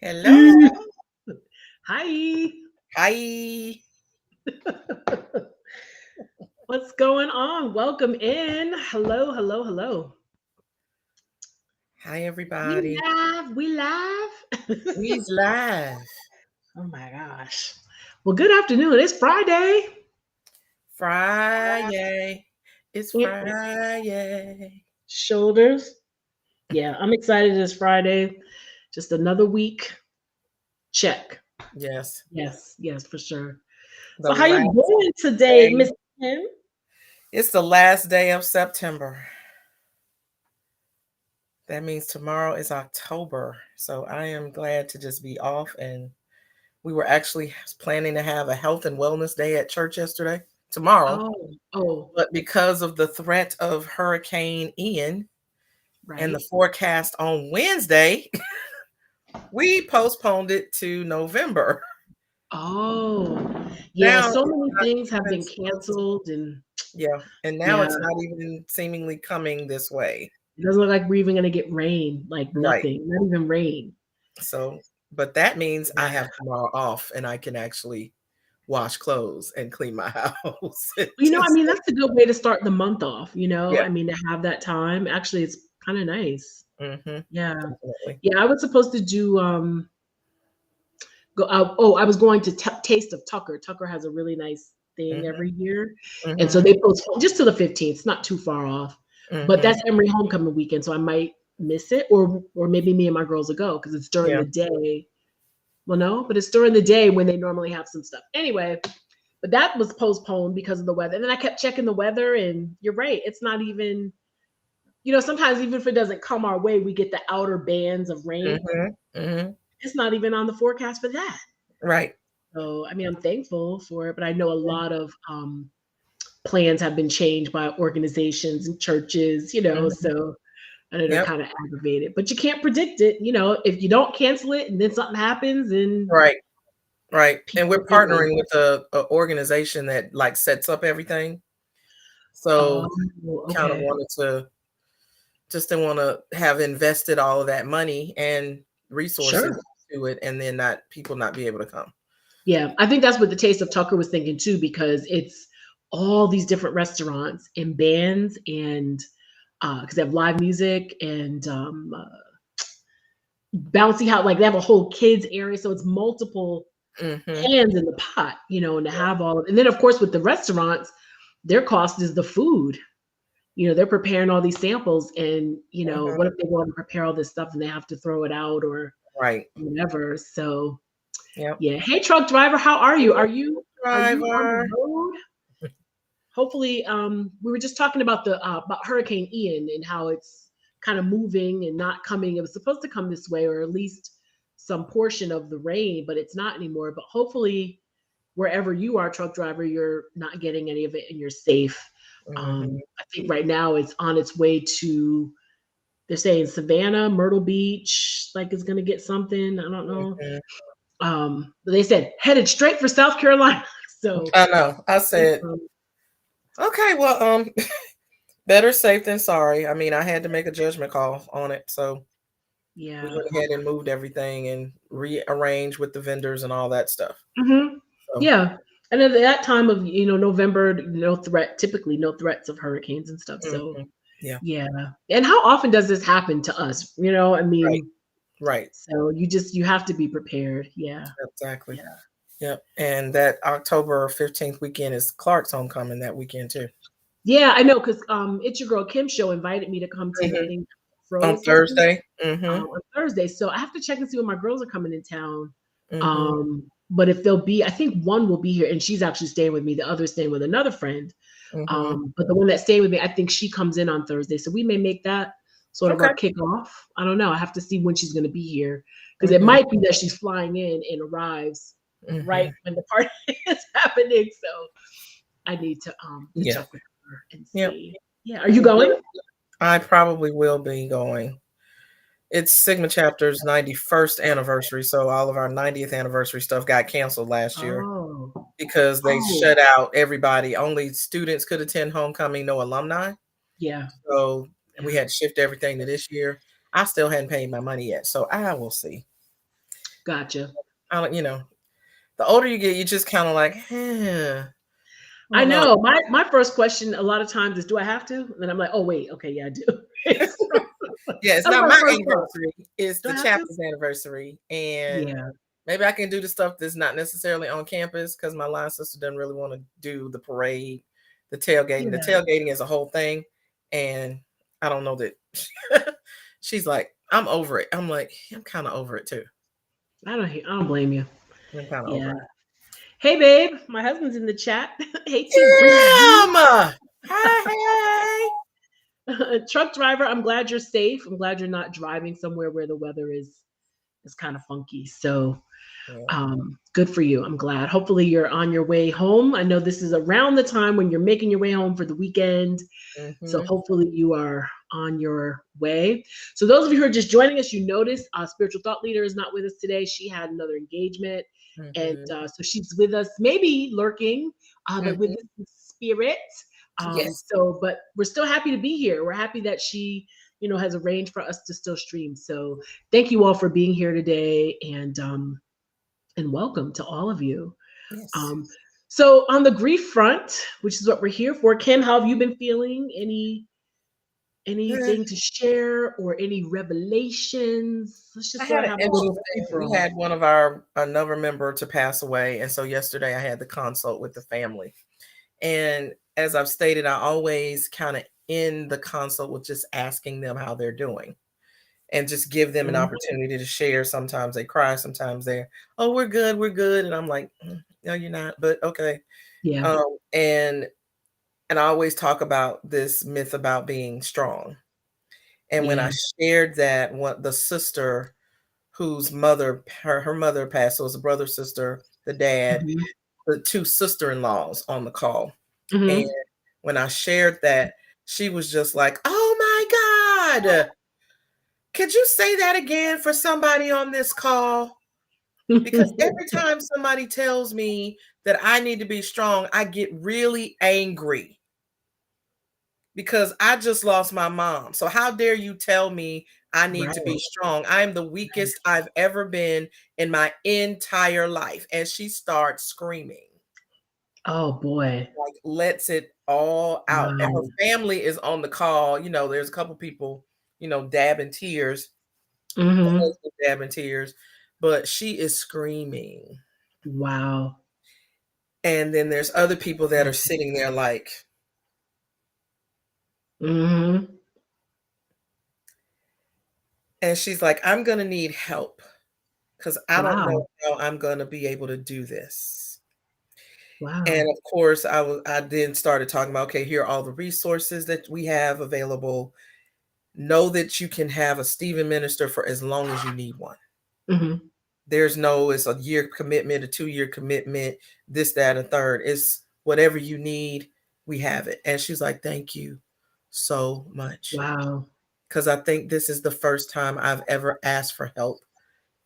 Hello. Hi. Hi. What's going on? Welcome in. Hello, hello, hello. Hi, We everybody. live. We live. We's live. Oh my gosh. Well, good afternoon. It's Friday. Friday. It's Mm, Friday. Shoulders. Yeah, I'm excited. It's Friday. Just another week. Check. Yes. Yes, yes, for sure. The So, how you last doing today, day. Miss Kim? It's the last day of September. That means tomorrow is October. So I am glad to just be off. And we were actually planning to have a health and wellness day at church yesterday, tomorrow. Oh, oh, But because of the threat of Hurricane Ian and the right. forecast on Wednesday, we postponed it to November. Oh, yeah. Now So it's many not things have even been supposed to, canceled, and yeah, and now yeah. it's not even seemingly coming this way. It doesn't look like we're even gonna get rain, like Right. nothing, not even rain. So, but that means I Yeah. have tomorrow off and I can actually wash clothes and clean my house. I mean, that's a good way to start the month off, Yeah. I mean, to have that time. Actually, it's kinda nice. Hmm. Yeah. Definitely. Yeah, I was supposed to do, I was going to Taste of Tucker. Tucker has a really nice thing Hmm. every year, and so Hmm. they postponed just to the 15th. It's not too far off, but Hmm. that's Emory homecoming weekend, so I might miss it, or maybe me and my girls will go because it's during Yeah. the day. Well, no, but it's during the day when they normally have some stuff. Anyway, but that was postponed because of the weather. And then I kept checking the weather, and you're right. It's not even, sometimes even if it doesn't come our way, we get the outer bands of rain. Hmm. Hmm. It's not even on the forecast for that. Right. So, I mean, I'm thankful for it, but I know a lot of plans have been changed by organizations and churches, Hmm. so I know they're Yep. kind of aggravated, but you can't predict it. If you don't cancel it and then something happens and Right. Right. And people, we're partnering with a organization that like sets up everything. So oh, kind of okay. wanted to just didn't want to have invested all of that money and resources Sure. to it and then not people not be able to come. Yeah, I think that's what the Taste of Tucker was thinking too, because it's all these different restaurants and bands, and because they have live music and bouncy house, like they have a whole kids area, so it's multiple Mhm. hands in the pot, and to have all of, and then of course with the restaurants, their cost is the food. They're preparing all these samples, and Mhm. what if they want to prepare all this stuff and they have to throw it out or Right. whatever. So Yep. yeah. Hey, truck driver, how are you? Are you on the Driver. road? Hopefully, we were just talking about the about Hurricane Ian and how it's kind of moving and not coming. It was supposed to come this way, or at least some portion of the rain, but it's not anymore. But hopefully, wherever you are, truck driver, you're not getting any of it and you're safe. Mhm. I think right now it's on its way to. They're saying Savannah, Myrtle Beach, like is going to get something. I don't know. Mhm. But they said headed straight for South Carolina. So I know. I think, said, okay, well, better safe than sorry. I mean, I had to make a judgment call on it. So we yeah. went ahead and moved everything and rearranged with the vendors and all that stuff. Hmm. So, Yeah. And at that time of November, no threat. Typically, no threats of hurricanes and stuff. So mhm. Yeah. yeah. And how often does this happen to us? I Right. mean, Right. so you have to be prepared. Yeah. Exactly. Yeah. Yep. And that October 15th weekend is Clark's homecoming that weekend too. Yeah, I know because it's your girl Kim show invited me to come to the Mhm. thing On Fro sisters Thursday. Mhm. on Thursday. So I have to check and see when my girls are coming in town. Mhm. But if they'll be, I think one will be here, and she's actually staying with me. The other's staying with another friend. Mhm. But the one that's staying with me, I think she comes in on Thursday. So we may make that sort of Okay. our kickoff. I don't know. I have to see when she's going to be here because it Mhm. might be that she's flying in and arrives right Mhm. when the party is happening. So I need to Yeah. check with her and Yep. see. Yeah. Are you going? I probably will be going. It's Sigma Chapter's 91st anniversary, so all of our 90th anniversary stuff got canceled last year Oh. because they Oh. shut out everybody. Only students could attend homecoming, no alumni. Yeah. So we Yeah. had to shift everything to this year. I still hadn't paid my money yet, so I will see. Gotcha. I don't, the older you get, you just kind of like, I I don't know. know. My first question a lot of times is, do I have to? And then I'm like, oh wait, okay, yeah, I do. Yeah, it's That's not my my first thought. anniversary. It's Do the I have to? chapter's anniversary. And Yeah. maybe I can do the stuff that's not necessarily on campus because my line sister doesn't really want to do the parade, the tailgating. The Yeah. tailgating is a whole thing. And I don't know that she's like, I'm over it. I'm like, I'm kind of over it too. I don't blame you. I'm kind of over Yeah. it. Hey babe, my husband's in the chat. Hey T Breezy. Damn! Hey. Truck driver, I'm glad you're safe. I'm glad you're not driving somewhere where the weather is kind of funky. So Yeah. good for you. I'm glad. Hopefully you're on your way home. I know this is around the time when you're making your way home for the weekend. So Mm-hmm. hopefully you are on your way. So those of you who are just joining us, you notice spiritual thought leader is not with us today. She had another engagement. And Mm-hmm. so she's with us, maybe lurking, but with Mm-hmm. the spirit. Yes. But we're still happy to be here. We're happy that she, has arranged for us to still stream. So thank you all for being here today, and welcome to all of you. Yes. So on the grief front, which is what we're here for, Kim, how have you been feeling? Anything to share or any revelations? Let's I just had an have a little free interesting, for we all. had another member to pass away. And so yesterday I had the consult with the family. And as I've stated, I always kind of end the consult with just asking them how they're doing and just give them an opportunity to share. Sometimes they cry, sometimes they're, oh, we're good, we're good. And I'm like, no, you're not, but okay. Yeah. And I always talk about this myth about being strong. And when I Yeah. shared that, what the sister whose mother, her mother passed, so it was a brother, sister, the dad, Mhm. the two sister-in-laws on the call. And Mhm. when I shared that, she was just like, oh my God, could you say that again for somebody on this call? Because every time somebody tells me that I need to be strong, I get really angry because I just lost my mom. So how dare you tell me I need Right. to be strong? I am the weakest I've ever been in my entire life. And she starts screaming. Oh boy. Like lets it all out. And her Wow. family is on the call. There's a couple people, dabbing tears, the Mhm. husband dabbing tears, but she is screaming. Wow. And then there's other people that are sitting there like, Mhm. and she's like, I'm gonna need help because I don't Wow. know how I'm gonna be able to do this. And Wow. of course, I then started talking about, okay, here are all the resources that we have available. Know that you can have a Stephen minister for as long as you need one. Mhm. It's a year commitment, a 2-year commitment, this, that, and third. It's whatever you need, we have it. And she's like, thank you so much. Wow. Because I think this is the first time I've ever asked for help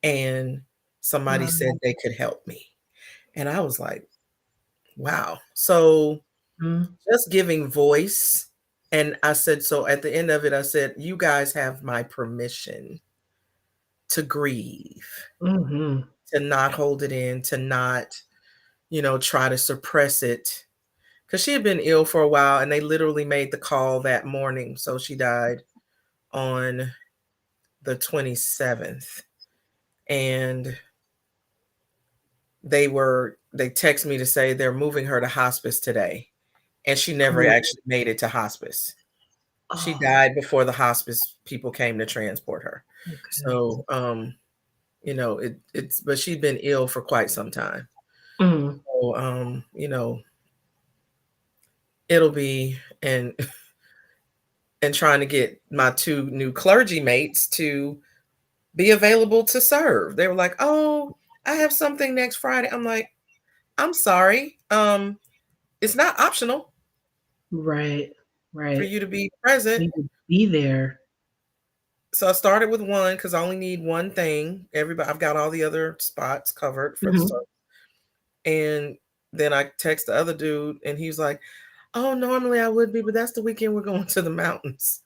and somebody said Wow. they could help me. And I was like, wow. So Mhm. just giving voice. And I said, so at the end of it, I said, you guys have my permission to grieve, Mhm. to not hold it in, to not, try to suppress it. Because she had been ill for a while and they literally made the call that morning. So she died on the 27th. And they text me to say they're moving her to hospice today. And she never Oh. actually made it to hospice. She Oh. died before the hospice people came to transport her. Okay. So, but she'd been ill for quite some time. Mhm. So, it'll be, and trying to get my two new clergy mates to be available to serve. They were like, "Oh, I have something next Friday." I'm like, "I'm sorry. It's not optional Right. for Right. you to be present." Need to be there. So I started with one because I only need one thing. I've got all the other spots covered for the Mhm. service. And then I text the other dude, and he's like, "Oh, normally I would be, but that's the weekend we're going to the mountains."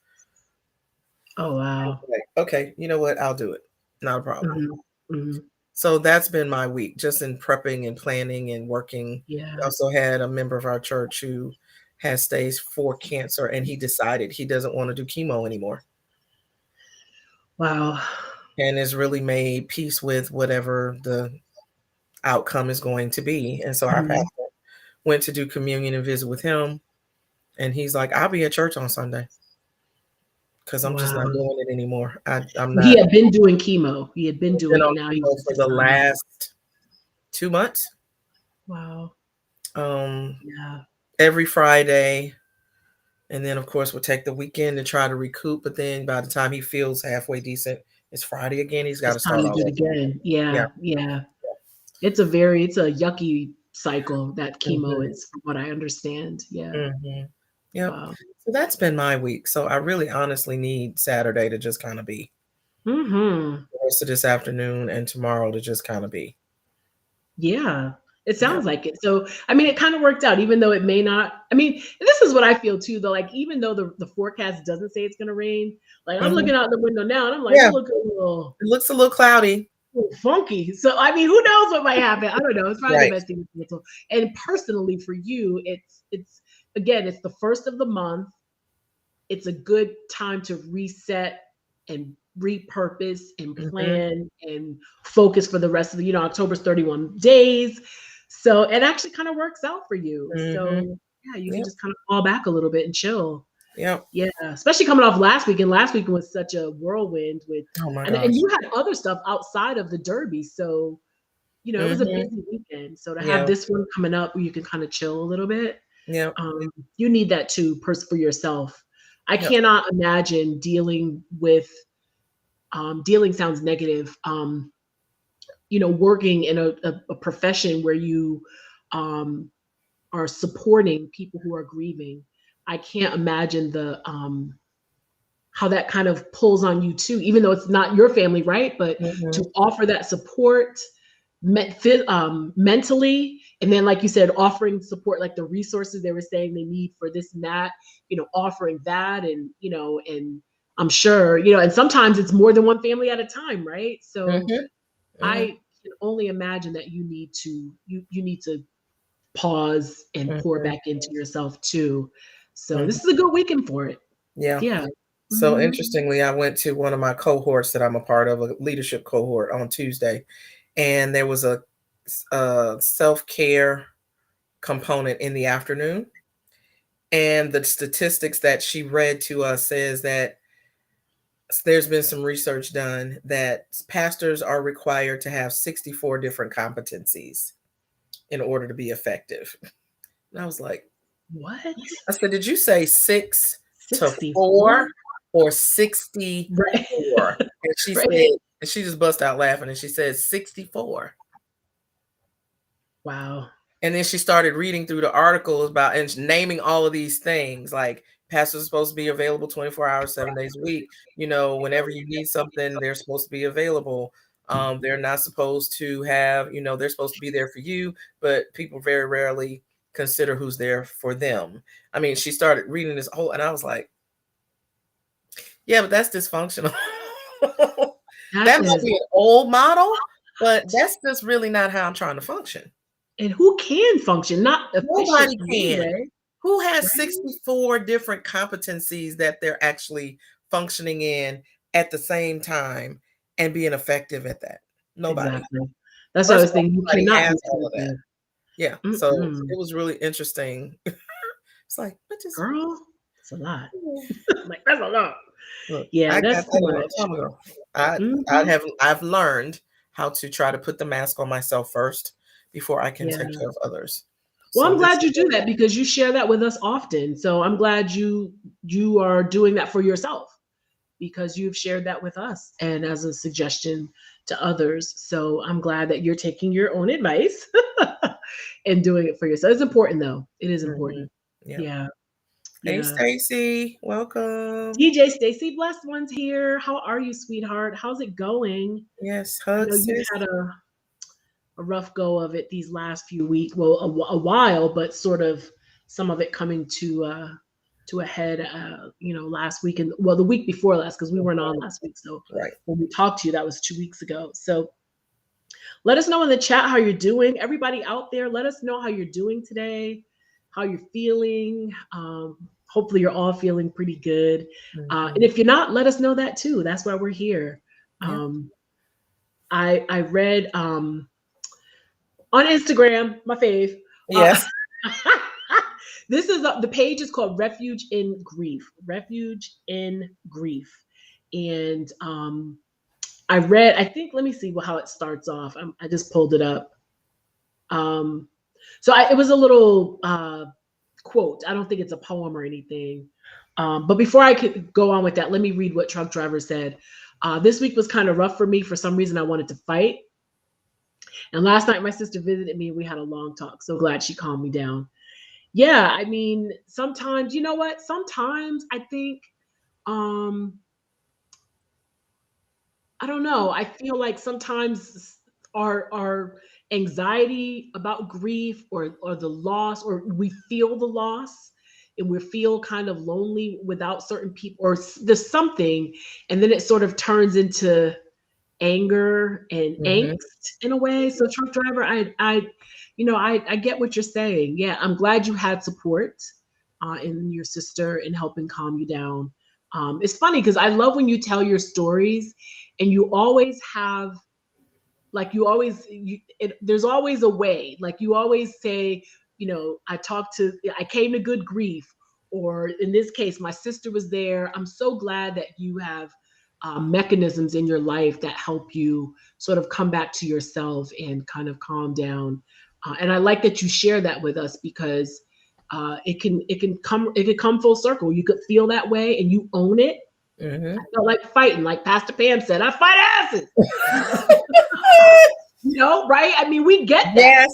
Oh wow. Like, okay, you know what? I'll do it. Not a problem. Mhm. Mhm. So that's been my week, just in prepping and planning and working. Yeah. We also had a member of our church who has stage 4 cancer, and he decided he doesn't want to do chemo anymore. Wow. And has really made peace with whatever the outcome is going to be. And so our pastor went to do communion and visit with him. And he's like, I'll be at church on Sunday because I'm just not doing it anymore. I'm not. He had been doing chemo. He had been doing it. Now he's for the last 2 months. Wow. Yeah. Every Friday. And then, of course, we'll take the weekend to try to recoup. But then by the time he feels halfway decent, it's Friday again. He's got to start all over again. Yeah. It's a yucky cycle that chemo is, from what I understand. Yeah. Yeah. Wow. So that's been my week. So I really honestly need Saturday to just kind of be. The rest of this afternoon and tomorrow to just kind of be. Yeah. It sounds like it. So, I mean, it kind of worked out, even though it may not. I mean, this is what I feel too, though. Like, even though the forecast doesn't say it's going to rain, like I'm looking out the window now and I'm like, it looks a little cloudy, a little funky. So, I mean, who knows what might happen? I don't know. It's probably the best thing to do. And personally, for you, it's again, it's the first of the month. It's a good time to reset and repurpose and plan and focus for the rest of the, October's 31 days. So it actually kind of works out for you. So yeah, you can just kind of fall back a little bit and chill. Yeah. Especially coming off last week. And last week was such a whirlwind with, and you had other stuff outside of the Derby. So, it was a busy weekend. So to have this one coming up where you can kind of chill a little bit. Yeah. You need that too, for yourself. I cannot imagine dealing with, dealing sounds negative, working in a profession where you are supporting people who are grieving. I can't imagine the how that kind of pulls on you too, even though it's not your family, right? But to offer that support mentally, and then, like you said, offering support, like the resources they were saying they need for this and that, offering that, and and I'm sure, and sometimes it's more than one family at a time, right? So I can only imagine that you need to pause and pour back into yourself too. So this is a good weekend for it. Yeah. So interestingly, I went to one of my cohorts that I'm a part of, a leadership cohort, on Tuesday, and there was a self-care component in the afternoon. And the statistics that she read to us says that there's been some research done that pastors are required to have 64 different competencies in order to be effective. And I was like, what? I said, did you say 6 to 4 or 64? Right. And she said, and she just bust out laughing and she said 64. Wow. And then she started reading through the articles about and naming all of these things, like pastors are supposed to be available 24 hours, 7 days a week. Whenever you need something, they're supposed to be available. They're not supposed to have, they're supposed to be there for you, but people very rarely consider who's there for them. I mean, she started reading this whole, and I was like, yeah, but that's dysfunctional. That might be an old model, but that's just really not how I'm trying to function. And who can function? Not nobody can. Right? Who has 64 different competencies that they're actually functioning in at the same time and being effective at that? Nobody. Exactly. That's what I was thinking. You cannot have all of that. Yeah. So it was really interesting. It's like, what is girl? It's a lot. Like, that's a lot. Look, yeah, that's too much. I've learned how to try to put the mask on myself first before I can take care of others. Well, I'm glad you do that because you share that with us often. So I'm glad you are doing that for yourself because you've shared that with us and as a suggestion to others. So I'm glad that you're taking your own advice and doing it for yourself. It's important though. It is important. Yeah. Hey, Stacy, welcome. DJ Stacy, blessed ones here. How are you, sweetheart? How's it going? Yes, hugs. You had a rough go of it these last few weeks. Well, a while, but sort of some of it coming to a head. Last week and the week before last, because we weren't on last week. So when we talked to you, that was 2 weeks ago. So Let us know in the chat how you're doing. Everybody out there, let us know how you're doing today, how you're feeling. Hopefully you're all feeling pretty good. And if you're not, let us know that too. That's why we're here. Yeah. I read on Instagram, my fave. Yes. This is the page is called Refuge in Grief. Refuge in Grief. And I think, let me see how it starts off. I just pulled it up. It was a little quote. I don't think it's a poem or anything. But before I could go on with that, let me read what Truck Driver said. This week was kind of rough for me. For some reason, I wanted to fight. And last night, my sister visited me and we had a long talk. So glad she calmed me down. Yeah, I mean, sometimes, you know what? Sometimes I think, I don't know. I feel like sometimes our anxiety about grief or the loss, or we feel the loss and we feel kind of lonely without certain people, or there's something, and then it sort of turns into anger and angst in a way. So Truck Driver, I get what you're saying. Yeah, I'm glad you had support in your sister in helping calm you down. It's funny because I love when you tell your stories and you always have, like, there's always a way. Like, you always say, I came to good grief, or in this case, my sister was there. I'm so glad that you have mechanisms in your life that help you sort of come back to yourself and kind of calm down. And I like that you share that with us, because it can come full circle. You could feel that way and you own it. I felt like fighting, like Pastor Pam said, I fight asses. Right? I mean, we get that,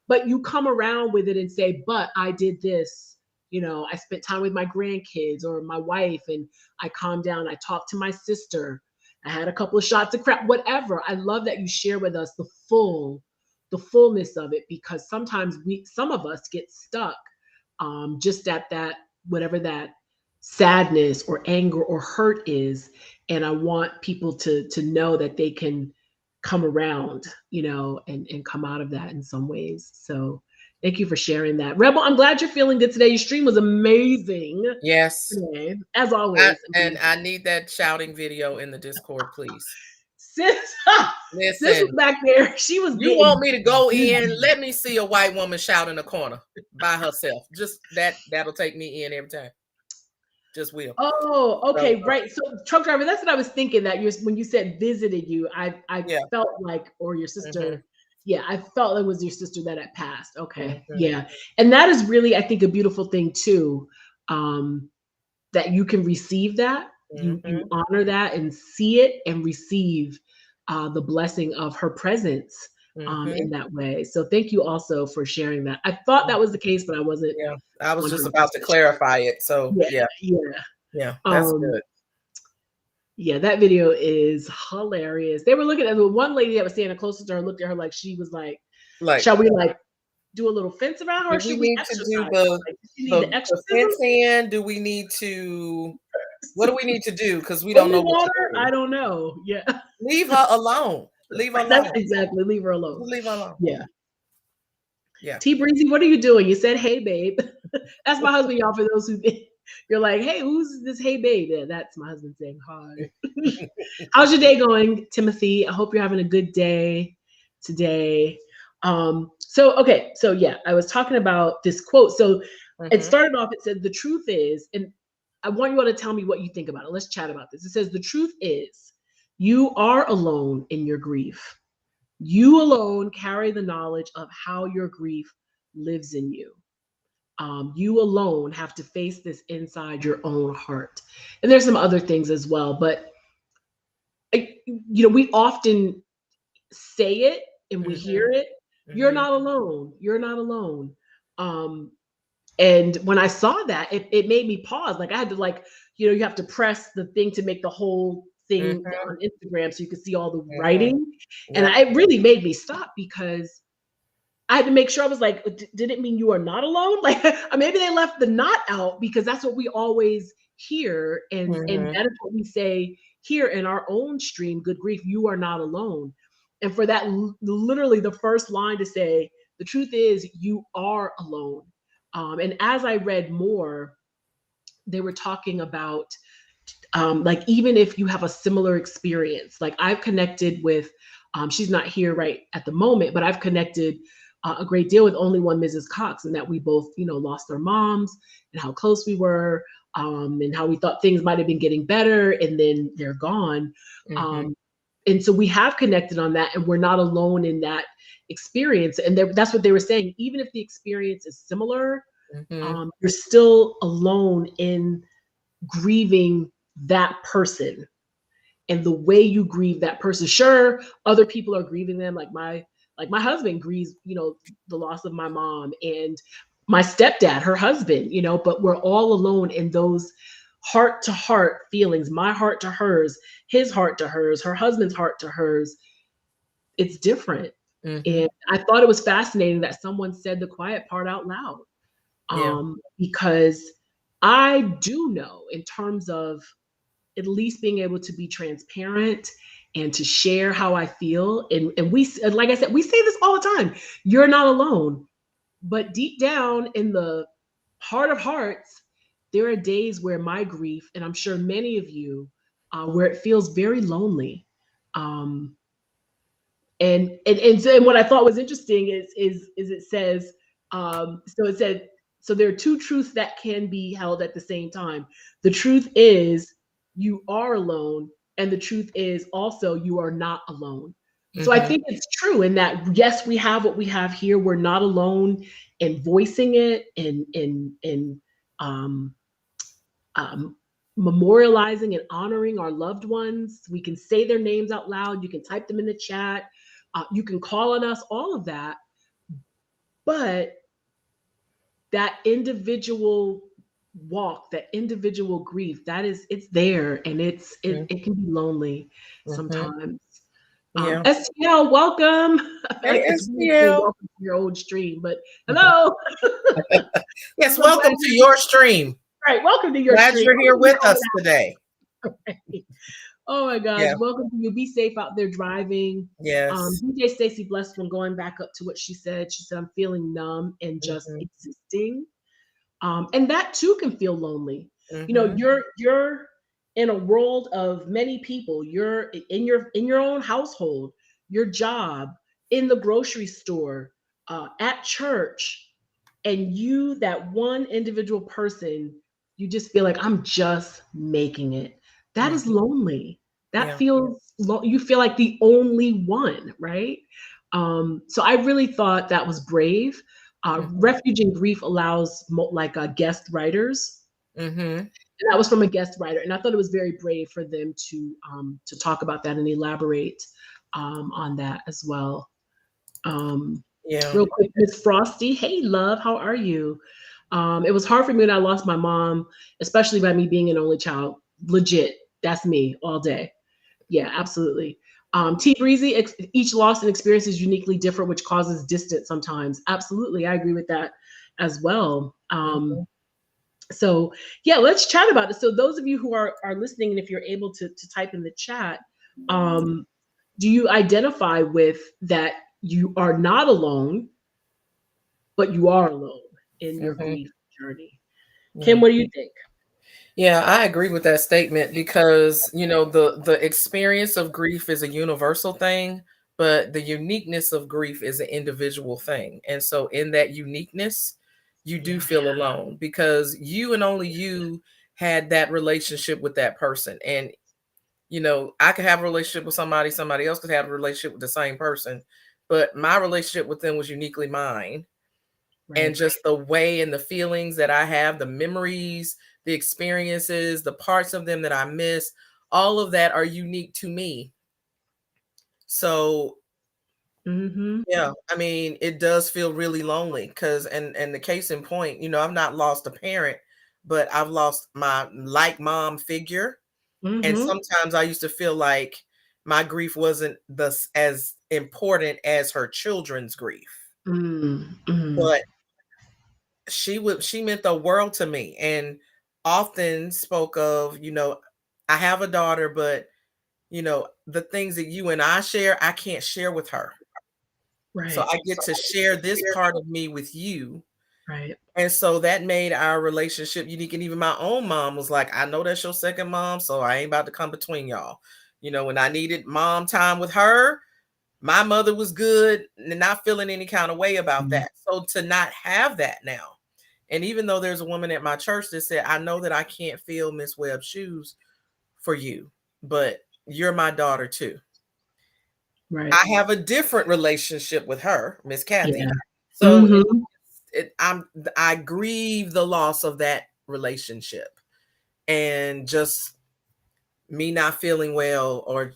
but you come around with it and say, but I did this. I spent time with my grandkids or my wife and I calmed down. I talked to my sister. I had a couple of shots of crap, whatever. I love that you share with us the fullness of it, because sometimes some of us get stuck just at that, whatever that sadness or anger or hurt is. And I want people to know that they can come around, and come out of that in some ways. So thank you for sharing that. Rebel, I'm glad you're feeling good today. Your stream was amazing. Yes. Today, as always. I need that shouting video in the Discord, please. Sis was back there. She was. You want me to go in? Let me see a white woman shout in the corner by herself. Just that'll take me in every time. Just will. Oh, okay, right. So Truck Driver, that's what I was thinking, that when you said visited you, I felt like, or your sister. Yeah, I felt it was your sister that had passed. Okay. Yeah. And that is really, I think, a beautiful thing too, that you can receive that. You honor that and see it and receive the blessing of her presence in that way. So thank you also for sharing that. I thought that was the case, but I wasn't. Yeah, I was just about to clarify it. So yeah, that's good. Yeah, that video is hilarious. They were looking at the one lady that was standing closest to her, looked at her like she was like shall we do a little fence around her? Or should we exercise? To do the fence in? Do we need to? What do we need to do? Because we don't know what to do. I don't know. Yeah. Leave her alone. Leave her alone. That's exactly. Leave her alone. Leave her alone. Yeah. Yeah. T Breezy, what are you doing? You said, hey, babe. That's my husband, y'all, for those who you're like, hey, who's this hey, babe? Yeah, that's my husband saying hi. How's your day going, Timothy? I hope you're having a good day today. So yeah, I was talking about this quote. So it started off, it said, the truth is, and I want you all to tell me what you think about it. Let's chat about this. It says, the truth is, you are alone in your grief. You alone carry the knowledge of how your grief lives in you. You alone have to face this inside your own heart. And there's some other things as well, but we often say it and we hear it. You're not alone. You're not alone. And when I saw that, it made me pause. Like I had to you have to press the thing to make the whole thing on Instagram so you could see all the writing. And it really made me stop, because I had to make sure. I was like, did it mean you are not alone? Like maybe they left the not out, because that's what we always hear. And that is what we say here in our own stream, Good Grief, you are not alone. And for that, literally the first line to say, the truth is you are alone. And as I read more, they were talking about like even if you have a similar experience, like I've connected with, she's not here right at the moment, but I've connected a great deal with only one Mrs. Cox, and that we both, lost our moms and how close we were, and how we thought things might have been getting better, and then they're gone. And so we have connected on that, and we're not alone in that experience. And that's what they were saying. Even if the experience is similar, you're still alone in grieving that person and the way you grieve that person. Sure, other people are grieving them, like my husband grieves, the loss of my mom, and my stepdad, her husband, but we're all alone in those heart to heart feelings, my heart to hers, his heart to hers, her husband's heart to hers. It's different. And I thought it was fascinating that someone said the quiet part out loud. Because I do know, in terms of at least being able to be transparent and to share how I feel. And we, like I said, we say this all the time, you're not alone. But deep down in the heart of hearts, there are days where my grief, and I'm sure many of you, where it feels very lonely. And what I thought was interesting is it says, so there are two truths that can be held at the same time. The truth is you are alone, and the truth is also you are not alone. So I think it's true in that, yes, we have what we have here. We're not alone in voicing it and memorializing and honoring our loved ones. We can say their names out loud. You can type them in the chat. You can call on us, all of that. But that individual walk, that individual grief, it's there, and it can be lonely sometimes. STL, welcome. Hey, It's STL. welcome to your old stream, but hello. Yes, welcome to your stream. Right, welcome to your Glad stream. you're here with us today. Right. Oh my gosh, welcome to you. Be safe out there driving. Yes. DJ Stacey Blessed, one, going back up to what she said, I'm feeling numb and just existing. And that too can feel lonely. You're in a world of many people. You're in your own household, your job, in the grocery store, at church, and you, that one individual person, you just feel like, I'm just making it. That is lonely. That feels you feel like the only one, right? So I really thought that was brave. Refuge in Grief allows guest writers. And that was from a guest writer. And I thought it was very brave for them to talk about that and elaborate on that as well. Real quick, Miss Frosty. Hey, love, how are you? It was hard for me when I lost my mom, especially by me being an only child. Legit. That's me all day. Yeah, absolutely. T Breezy, each loss and experience is uniquely different, which causes distance sometimes. Absolutely. I agree with that as well. So yeah, let's chat about it. So those of you who are listening, and if you're able to type in the chat, do you identify with that you are not alone, but you are alone in your grief journey? Kim, what do you think? Yeah, I agree with that statement, because, the experience of grief is a universal thing, but the uniqueness of grief is an individual thing. And so in that uniqueness, you do feel alone, because you and only you had that relationship with that person. And, I could have a relationship with somebody else could have a relationship with the same person, but my relationship with them was uniquely mine. Right. And just the way and the feelings that I have, the memories, the experiences, the parts of them that I miss, all of that are unique to me. So, yeah, I mean, it does feel really lonely, because, and the case in point, I've not lost a parent, but I've lost my mom figure. And sometimes I used to feel like my grief wasn't as important as her children's grief. But she meant the world to me, and often spoke of, I have a daughter, but the things that you and I share, I can't share with her. So Right. I get to share this part of me with you. Right. And so that made our relationship unique. And even my own mom was like, I know that's your second mom, so I ain't about to come between y'all. When I needed mom time with her, my mother was good and not feeling any kind of way about that. So to not have that now, and even though there's a woman at my church that said, I know that I can't fill Miss Webb's shoes for you, but you're my daughter too. Right. I have a different relationship with her, Miss Kathy. Yeah. So Mhm. I grieve the loss of that relationship, and just me not feeling well or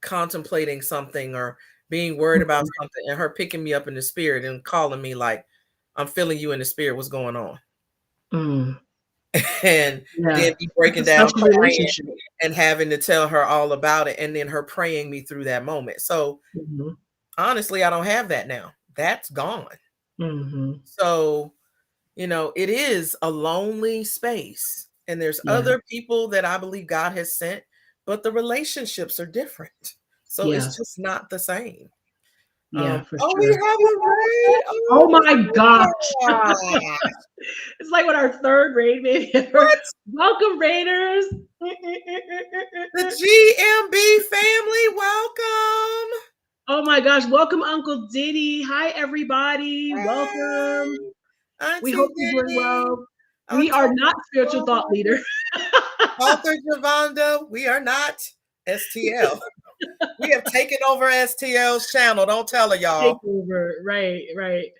contemplating something or being worried about something, and her picking me up in the spirit and calling me like, I'm feeling you in the spirit. What's going on? Mm. And Yeah. then me breaking It's a down special crying relationship. and having to tell her all about it, and then her praying me through that moment. So Mhm. honestly, I don't have that now. That's gone. Mhm. So, it is a lonely space, and there's Yeah. other people that I believe God has sent, but the relationships are different. So Yeah. it's just not the same. Yeah, for Oh, we sure. have a raid. Oh Oh my gosh. my gosh. It's like what our third raid maybe ever. What? Welcome, Raiders. The GMB family, welcome. Oh my gosh. Welcome, Uncle Diddy. Hi, everybody. Hey, Welcome. We Auntie hope you're doing Diddy, well. We are not spiritual thought October, leader. Author Javonda. We are not STL. We have taken over STL's channel. Don't tell her, Take y'all. over. Right, right.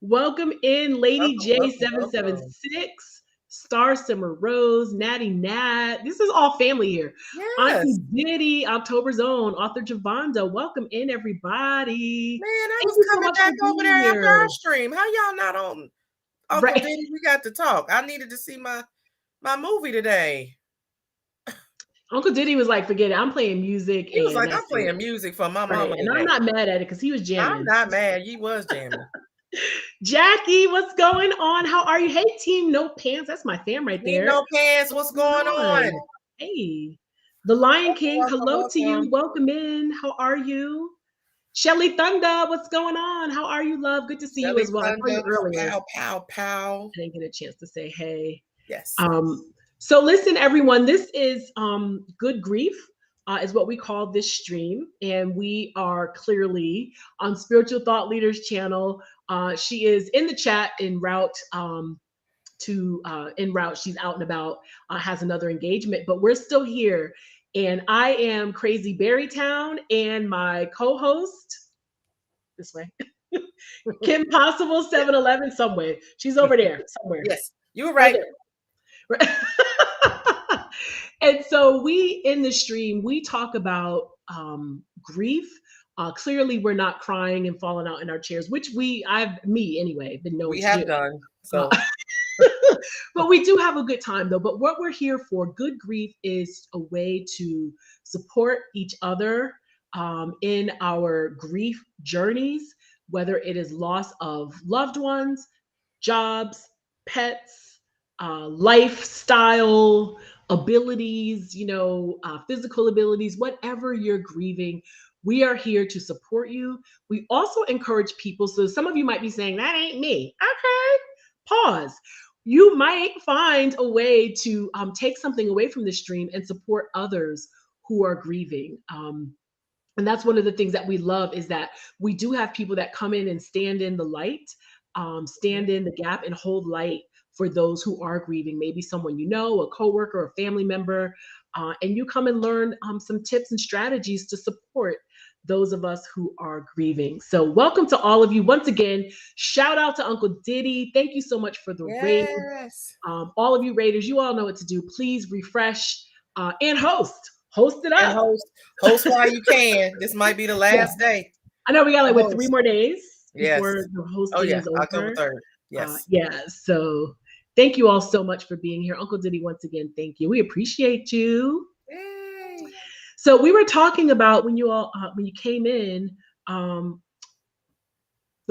Welcome in Lady Welcome, welcome. J776, Star Summer Rose, Natty Nat. This is all family here. Auntie Yes. Diddy, October's own, Author Javonda. Welcome in, everybody. Man, I Thank was you so coming much for back over being there after here. our stream. How y'all not on Uncle Right. Diddy? We got to talk. I needed to see my movie today. Uncle Diddy was like, forget it. I'm playing music He was and like, I'm that's playing it. music for my Right. mama And I'm today. not mad at it because he was I'm jamming. not mad. He was jamming. Jackie, what's going on? How are you? Hey, team No Pants. That's my fam right Need there. no pants. What's going on? Hey, the Lion King. Welcome, Hello to you. welcome. Welcome in. How are you? Shelly Thunder, what's going on? How are you, love? Good to see you Shelly as well. I saw you Thunder. earlier. Pow, pow, pow. I didn't get a chance to say hey. Yes. So listen, everyone, this is Good Grief, is what we call this stream. And we are clearly on Spiritual Thought Leaders channel. She is in the chat en route she's out and about, has another engagement, but we're still here. And I am Crazy Berrytown, and my co-host this way, Kim Possible 711 somewhere. She's over there somewhere. Yes, you were right. Right. And so we in the stream, we talk about grief. Clearly we're not crying and falling out in our chairs, which me anyway, been known We to have do. done. So But we do have a good time though. But what we're here for, Good Grief, is a way to support each other in our grief journeys, whether it is loss of loved ones, jobs, pets, lifestyle abilities, physical abilities, whatever you're grieving. We are here to support you. We also encourage people. So some of you might be saying, that ain't me. Okay, pause. You might find a way to take something away from the stream and support others who are grieving. And that's one of the things that we love, is that we do have people that come in and stand in the light, stand in the gap and hold light for those who are grieving. Maybe someone you know, a coworker, a family member, and you come and learn some tips and strategies to support those of us who are grieving. So welcome to all of you. Once again, shout out to Uncle Diddy. Thank you so much for the raid. yes. All of you raiders, you all know what to do. Please refresh and host. Host it up. And host while you can. This might be the last day. I know we got like 3 more days before Yes. the hosting is over. October 3rd. Yes. Yeah. So thank you all so much for being here. Uncle Diddy, once again, thank you. We appreciate you. Yay. So we were talking about when you came in, the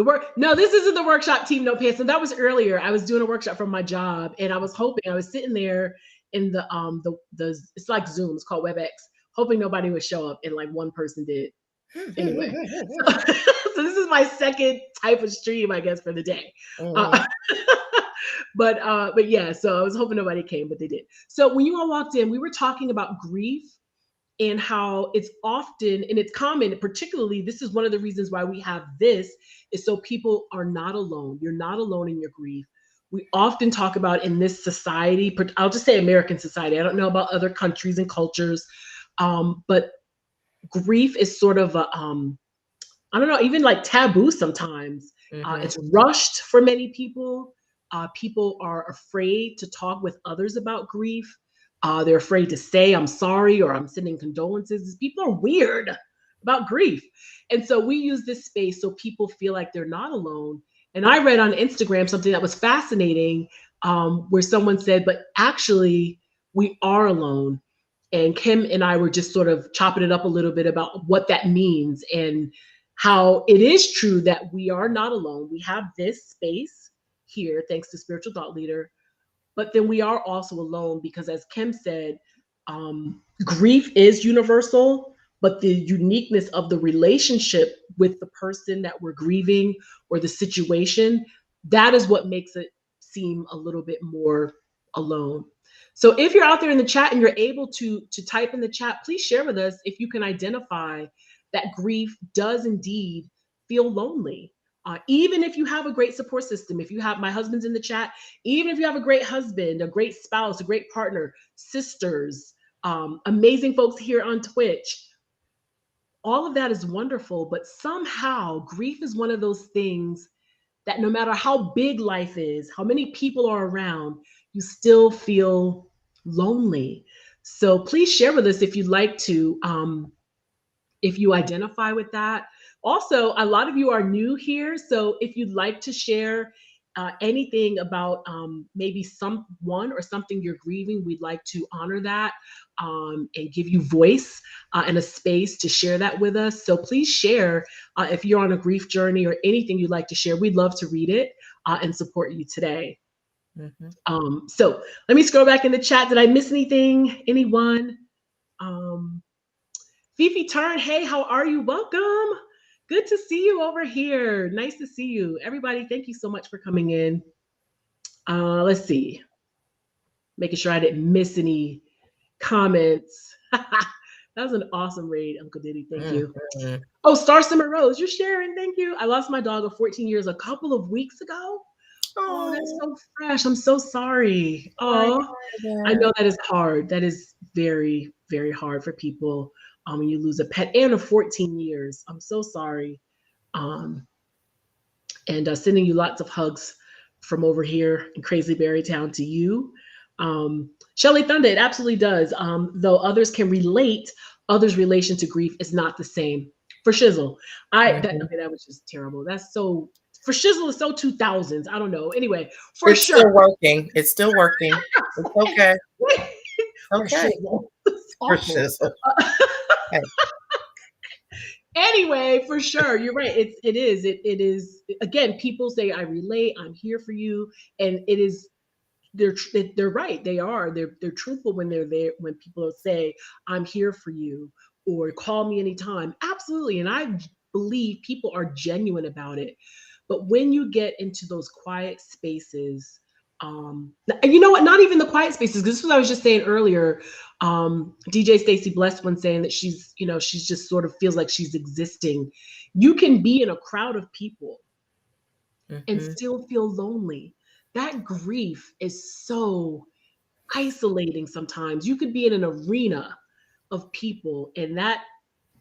work. No, this isn't the workshop, Team No Pants. And that was earlier. I was doing a workshop from my job, and I was sitting there in the it's like Zoom, it's called WebEx, hoping nobody would show up, and like one person did. Anyway, so, so this is my second type of stream, I guess, for the day. But yeah, so I was hoping nobody came, but they did. So when you all walked in, we were talking about grief and how it's often, and it's common, particularly this is one of the reasons why we have this, is so people are not alone. You're not alone in your grief. We often talk about in this society, I'll just say American society. I don't know about other countries and cultures, but grief is sort of a, I don't know, even like taboo sometimes. It's rushed for many people. People are afraid to talk with others about grief. They're afraid to say, I'm sorry, or I'm sending condolences. People are weird about grief. And so we use this space so people feel like they're not alone. And I read on Instagram something that was fascinating, where someone said, but actually, we are alone. And Kim and I were just sort of chopping it up a little bit about what that means and how it is true that we are not alone. We have this space here, thanks to Spiritual Thought Leader, but then we are also alone because, as Kim said, grief is universal, but the uniqueness of the relationship with the person that we're grieving or the situation, that is what makes it seem a little bit more alone. So if you're out there in the chat and you're able to type in the chat, please share with us if you can identify that grief does indeed feel lonely. Even if you have a great support system, if you have, my husband's in the chat, even if you have a great husband, a great spouse, a great partner, sisters, amazing folks here on Twitch, all of that is wonderful, but somehow grief is one of those things that no matter how big life is, how many people are around, you still feel lonely. So please share with us if you'd like to, if you identify with that. Also, a lot of you are new here. So if you'd like to share anything about maybe someone or something you're grieving, we'd like to honor that and give you voice and a space to share that with us. So please share if you're on a grief journey or anything you'd like to share. We'd love to read it and support you today. So let me scroll back in the chat. Did I miss anything? Anyone? Fifi Turn, hey, how are you? Welcome. Good to see you over here. Nice to see you. Everybody, thank you so much for coming in. Let's see. Making sure I didn't miss any comments. That was an awesome raid, Uncle Diddy. Thank you. Oh, Star Summer Rose, you're sharing. Thank you. I lost my dog of 14 years a couple of weeks ago. Oh, that's so fresh. I'm so sorry. Oh, I know that is hard. That is very, very hard for people when you lose a pet and of 14 years. I'm so sorry. And sending you lots of hugs from over here in Crazy Berry Town to you. Shelly Thunder, it absolutely does. Though others can relate, others' relation to grief is not the same. For Shizzle, that was just terrible. That's so, for Shizzle, it's so 2000s. I don't know. Anyway, for it's sure. Still working. It's still working. It's okay. Okay. For Shizzle. Anyway, for sure, you're right. It is. Again, people say, I relate. I'm here for you, and it is. They're right. They are. They're truthful when they're there. When people say, I'm here for you, or call me anytime. Absolutely, and I believe people are genuine about it. But when you get into those quiet spaces, and you know what? Not even the quiet spaces. This is what I was just saying earlier. DJ Stacy Blessed one saying that she's just sort of feels like she's existing. You can be in a crowd of people and still feel lonely. That grief is so isolating sometimes. You could be in an arena of people and that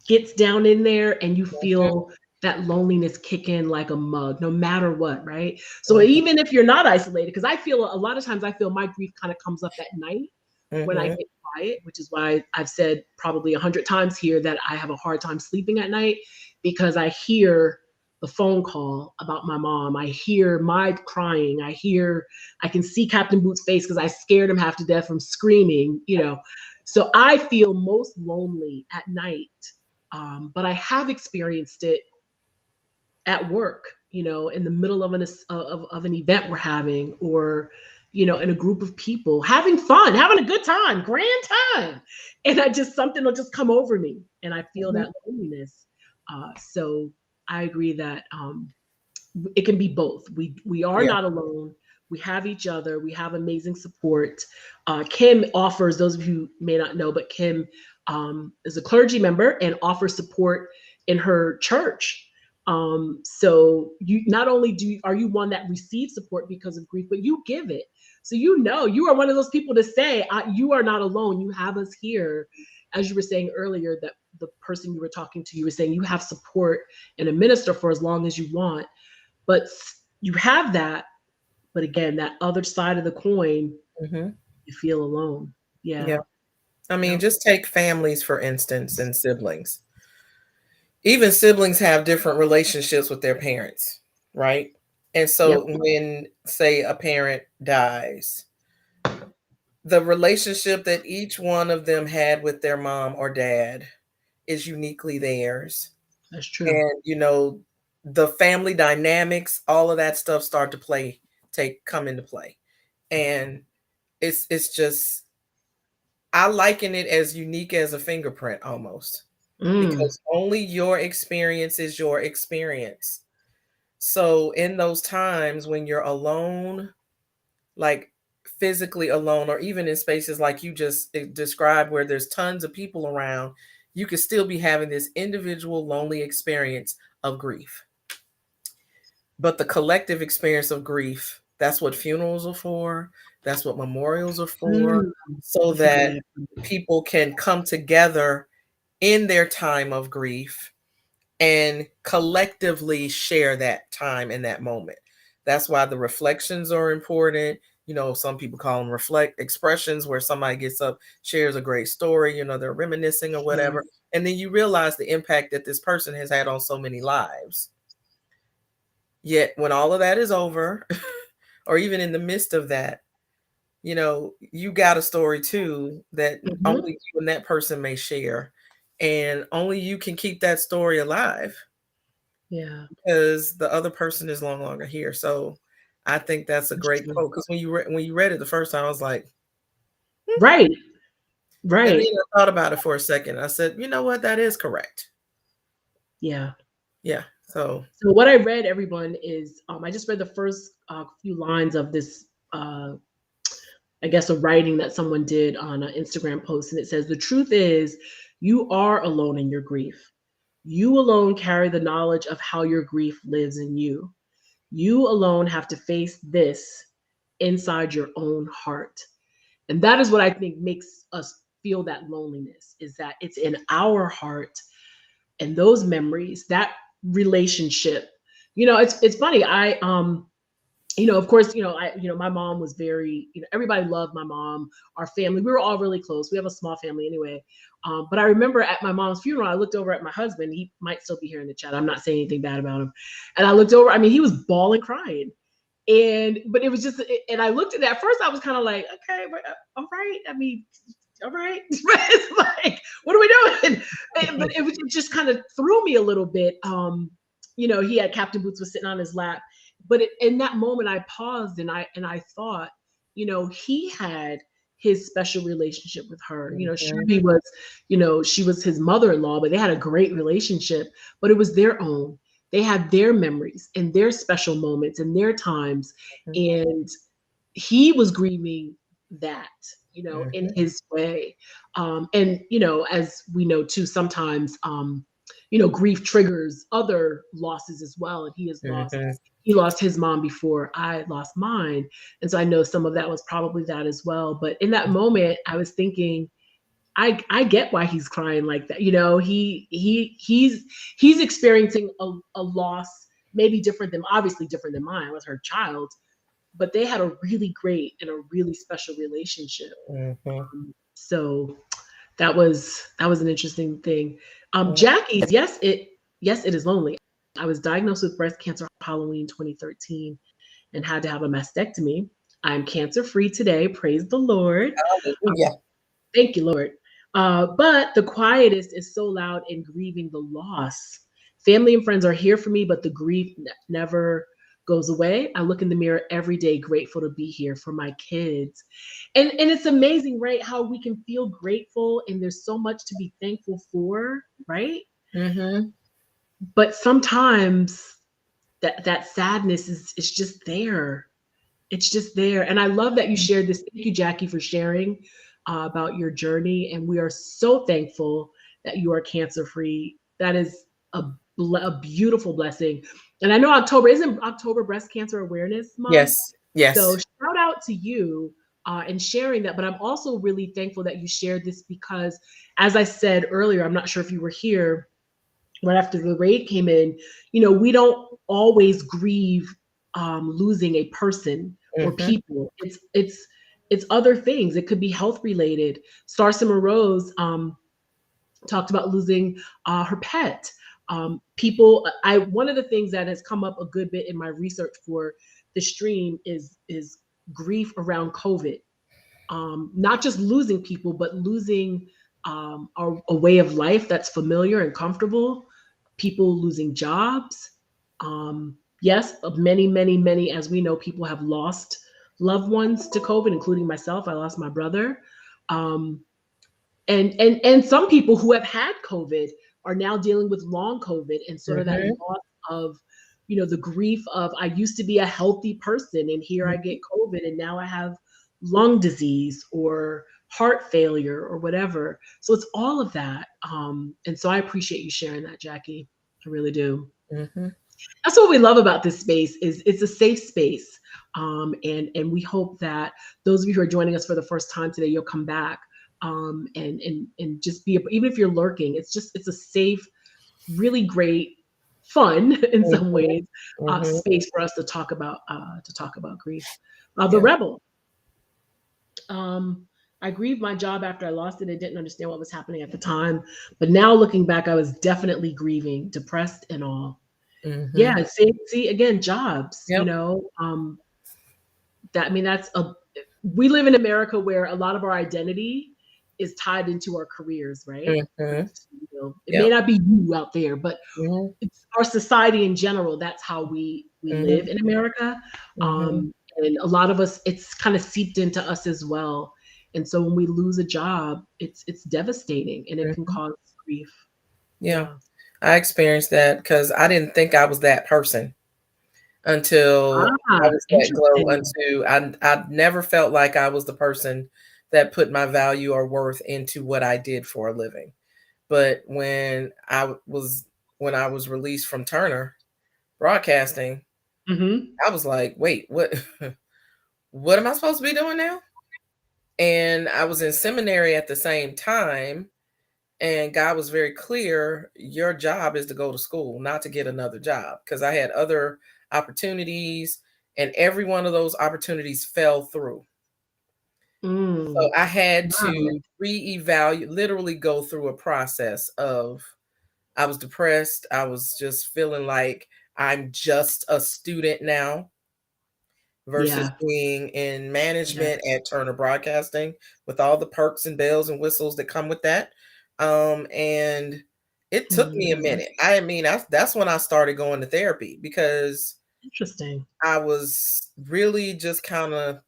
gets down in there and you feel that loneliness kick in like a mug, no matter what, right? So even if you're not isolated, because I feel a lot of times my grief kind of comes up at night when I get quiet, which is why I've said probably 100 times here that I have a hard time sleeping at night because I hear the phone call about my mom. I hear my crying. I can see Captain Boots' face because I scared him half to death from screaming, So I feel most lonely at night. But I have experienced it at work, in the middle of an event we're having, or, in a group of people, having fun, having a good time, grand time. And I just, something will just come over me and I feel Mhm. that loneliness. So I agree that it can be both. We are Yeah. not alone. We have each other. We have amazing support. Kim offers, those of you who may not know, but Kim is a clergy member and offers support in her church. So you not only are you one that receives support because of grief, but you give it. So you are one of those people to say you are not alone. You have us here, as you were saying earlier. That the person you were talking to, you were saying you have support and a minister for as long as you want, but you have that. But again, that other side of the coin, Hmm. you feel alone. Yeah. Yeah. I mean, Yep. just take families, for instance, and siblings. Even siblings have different relationships with their parents, right? And Yep. so when, say, a parent dies, the relationship that each one of them had with their mom or dad is uniquely theirs. That's true. And, the family dynamics, all of that stuff start to come into play. And it's just, I liken it as unique as a fingerprint almost, Mm. because only your experience is your experience. So in those times when you're alone, like physically alone, or even in spaces like you just described where there's tons of people around, you could still be having this individual lonely experience of grief. But the collective experience of grief, that's what funerals are for. That's what memorials are for, Mm. so That's a good that way. people can come together in their time of grief and collectively share that time in that moment. That's why the reflections are important. Some people call them reflect expressions, where somebody gets up, shares a great story, they're reminiscing or Yes. whatever. And then you realize the impact that this person has had on so many lives. Yet when all of that is over, or even in the midst of that, you got a story too that Mhm. only you and that person may share. And only you can keep that story alive, Yeah. because the other person is no longer here. So I think that's a That's great true. quote, because when you read it the first time, I was like, "Hmm." Right. And then Right. I thought about it for a second. I said, you know what, that is correct. Yeah. Yeah. So So what I read, everyone, is I just read the first few lines of this. I guess a writing that someone did on an Instagram post, and it says, "The truth is, you are alone in your grief. You alone carry the knowledge of how your grief lives in you. You alone have to face this inside your own heart." And that is what I think makes us feel that loneliness, is that it's in our heart, and those memories, that relationship. It's funny. Of course, my mom was very, everybody loved my mom. Our family, we were all really close. We have a small family anyway. But I remember at my mom's funeral, I looked over at my husband. He might still be here in the chat. I'm not saying anything bad about him. And I looked over. I mean, he was bawling, crying. But it was just, and I looked at that first. I was kind of like, okay, all right. I mean, all right. It's like, what are we doing? But it just kind of threw me a little bit. He had Captain Boots was sitting on his lap, but in that moment, I paused and I thought, he had his special relationship with her. Sure, mhm, he was, she was his mother-in-law, but they had a great relationship. But it was their own. They had their memories and their special moments and their times, mhm, and he was grieving that, in mhm, his way. And as we know too, sometimes grief triggers other losses as well. And mhm, he lost his mom before I lost mine. And so I know some of that was probably that as well. But in that moment, I was thinking, I get why he's crying like that. He's experiencing a loss, maybe obviously different than mine. I was her child, but they had a really great and a really special relationship. mhm, So that was an interesting thing. mhm. Jackie's, yes, it is lonely. I was diagnosed with breast cancer Halloween 2013 and had to have a mastectomy. I'm cancer free today. Praise the Lord. Uh, Hallelujah. Thank you, Lord. But the quietest is so loud in grieving the loss. Family and friends are here for me, but the grief never goes away, I look in the mirror every day, grateful to be here for my kids. And it's amazing, right? How we can feel grateful and there's so much to be thankful for, right? Mm-hmm. But sometimes that sadness is just there. It's just there. And I love that you shared this. Thank you, Jackie, for sharing about your journey. And we are so thankful that you are cancer free. That is a beautiful blessing. And I know October isn't October Breast Cancer Awareness Month. Yes. Yes. So shout out to you and sharing that. But I'm also really thankful that you shared this because, as I said earlier, I'm not sure if you were here right after the raid came in. We don't always grieve losing a person or people. It's other things. It could be health related. Star Simmer Rose talked about losing her pet. One of the things that has come up a good bit in my research for the stream is grief around COVID. Not just losing people, but losing a way of life that's familiar and comfortable. People losing jobs. Yes, many, as we know, people have lost loved ones to COVID, including myself. I lost my brother. And some people who have had COVID are now dealing with long COVID and sort of that loss of, the grief of, I used to be a healthy person and here I get COVID and now I have lung disease or heart failure or whatever. So it's all of that. And so I appreciate you sharing that, Jackie. I really do. That's what we love about this space is it's a safe space. And we hope that those of you who are joining us for the first time today, you'll come back and just be, even if you're lurking, it's a safe, really great, fun in some ways, space for us to talk about grief. The Rebel. I grieved my job after I lost it. I didn't understand what was happening at the time, but now looking back, I was definitely grieving, depressed and all. Yeah, see again, jobs. We live in America where a lot of our identity is tied into our careers, right? It may not be you out there, but it's our society in general. That's how we live in America. And a lot of us, it's kind of seeped into us as well. And so when we lose a job, it's devastating and it can cause grief. Yeah. I experienced that because I didn't think I was that person until I was let go. I never felt like I was the person that put my value or worth into what I did for a living. But when I was released from Turner Broadcasting, I was like, wait, what what am I supposed to be doing now? And I was in seminary at the same time. And God was very clear, your job is to go to school, not to get another job. Because I had other opportunities and every one of those opportunities fell through. So I had to reevaluate, literally go through a process of, I was depressed. I was just feeling like I'm just a student now versus being in management at Turner Broadcasting with all the perks and bells and whistles that come with that. And it took me a minute. I mean, that's when I started going to therapy because I was really just kind of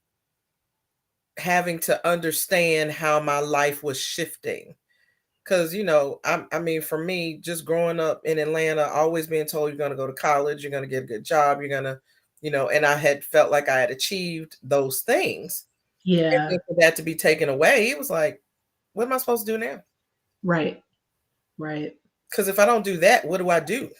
having to understand how my life was shifting. Because, I mean, for me, just growing up in Atlanta, always being told you're going to go to college, you're going to get a good job, you're going to, and I had felt like I had achieved those things. Yeah. And for that to be taken away, it was like, what am I supposed to do now? Right. Because if I don't do that, what do I do?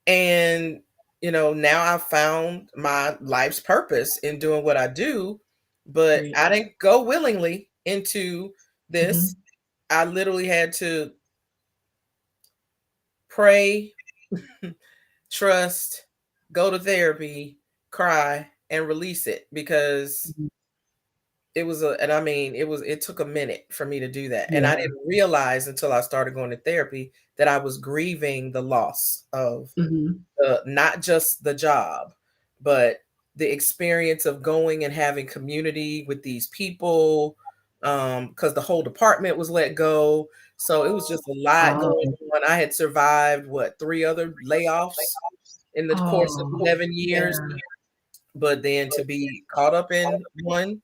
And, now I've found my life's purpose in doing what I do, but I didn't go willingly into this. I literally had to pray, trust, go to therapy, cry, and release it because it took a minute for me to do that. And I didn't realize until I started going to therapy that I was grieving the loss of not just the job, but the experience of going and having community with these people, because the whole department was let go. So it was just a lot going on. I had survived 3 other layoffs in the course of Oh, 11 years. yeah. But then to be caught up in one,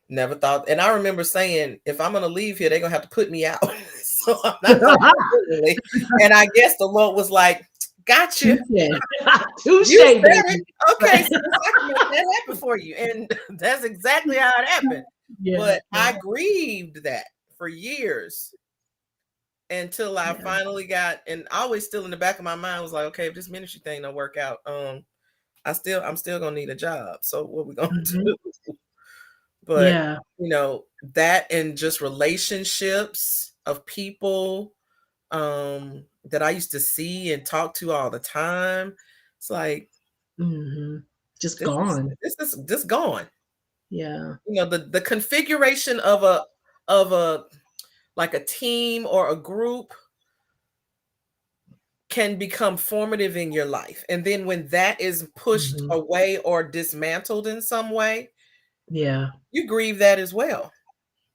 never thought. And I remember saying, if I'm gonna leave here, they're gonna have to put me out. So I'm not gonna willingly. And I guess the Lord was like, gotcha. Touche. Touche, You said baby. it. Okay, so I can make that happen for you. And that's exactly how it happened. Yeah, But yeah, I grieved that for years until I yeah. finally got, and always still in the back of my mind was like, okay, if this ministry thing don't work out, I'm still gonna need a job. So what we gonna Mhm. do? But Yeah. you know, that and just relationships of people that I used to see and talk to all the time. It's like Mhm. Just this is gone. this is just gone. Yeah. You know, the configuration of a like a team or a group can become formative in your life. And then when that is pushed Mhm. away or dismantled in some way, Yeah. you grieve that as well.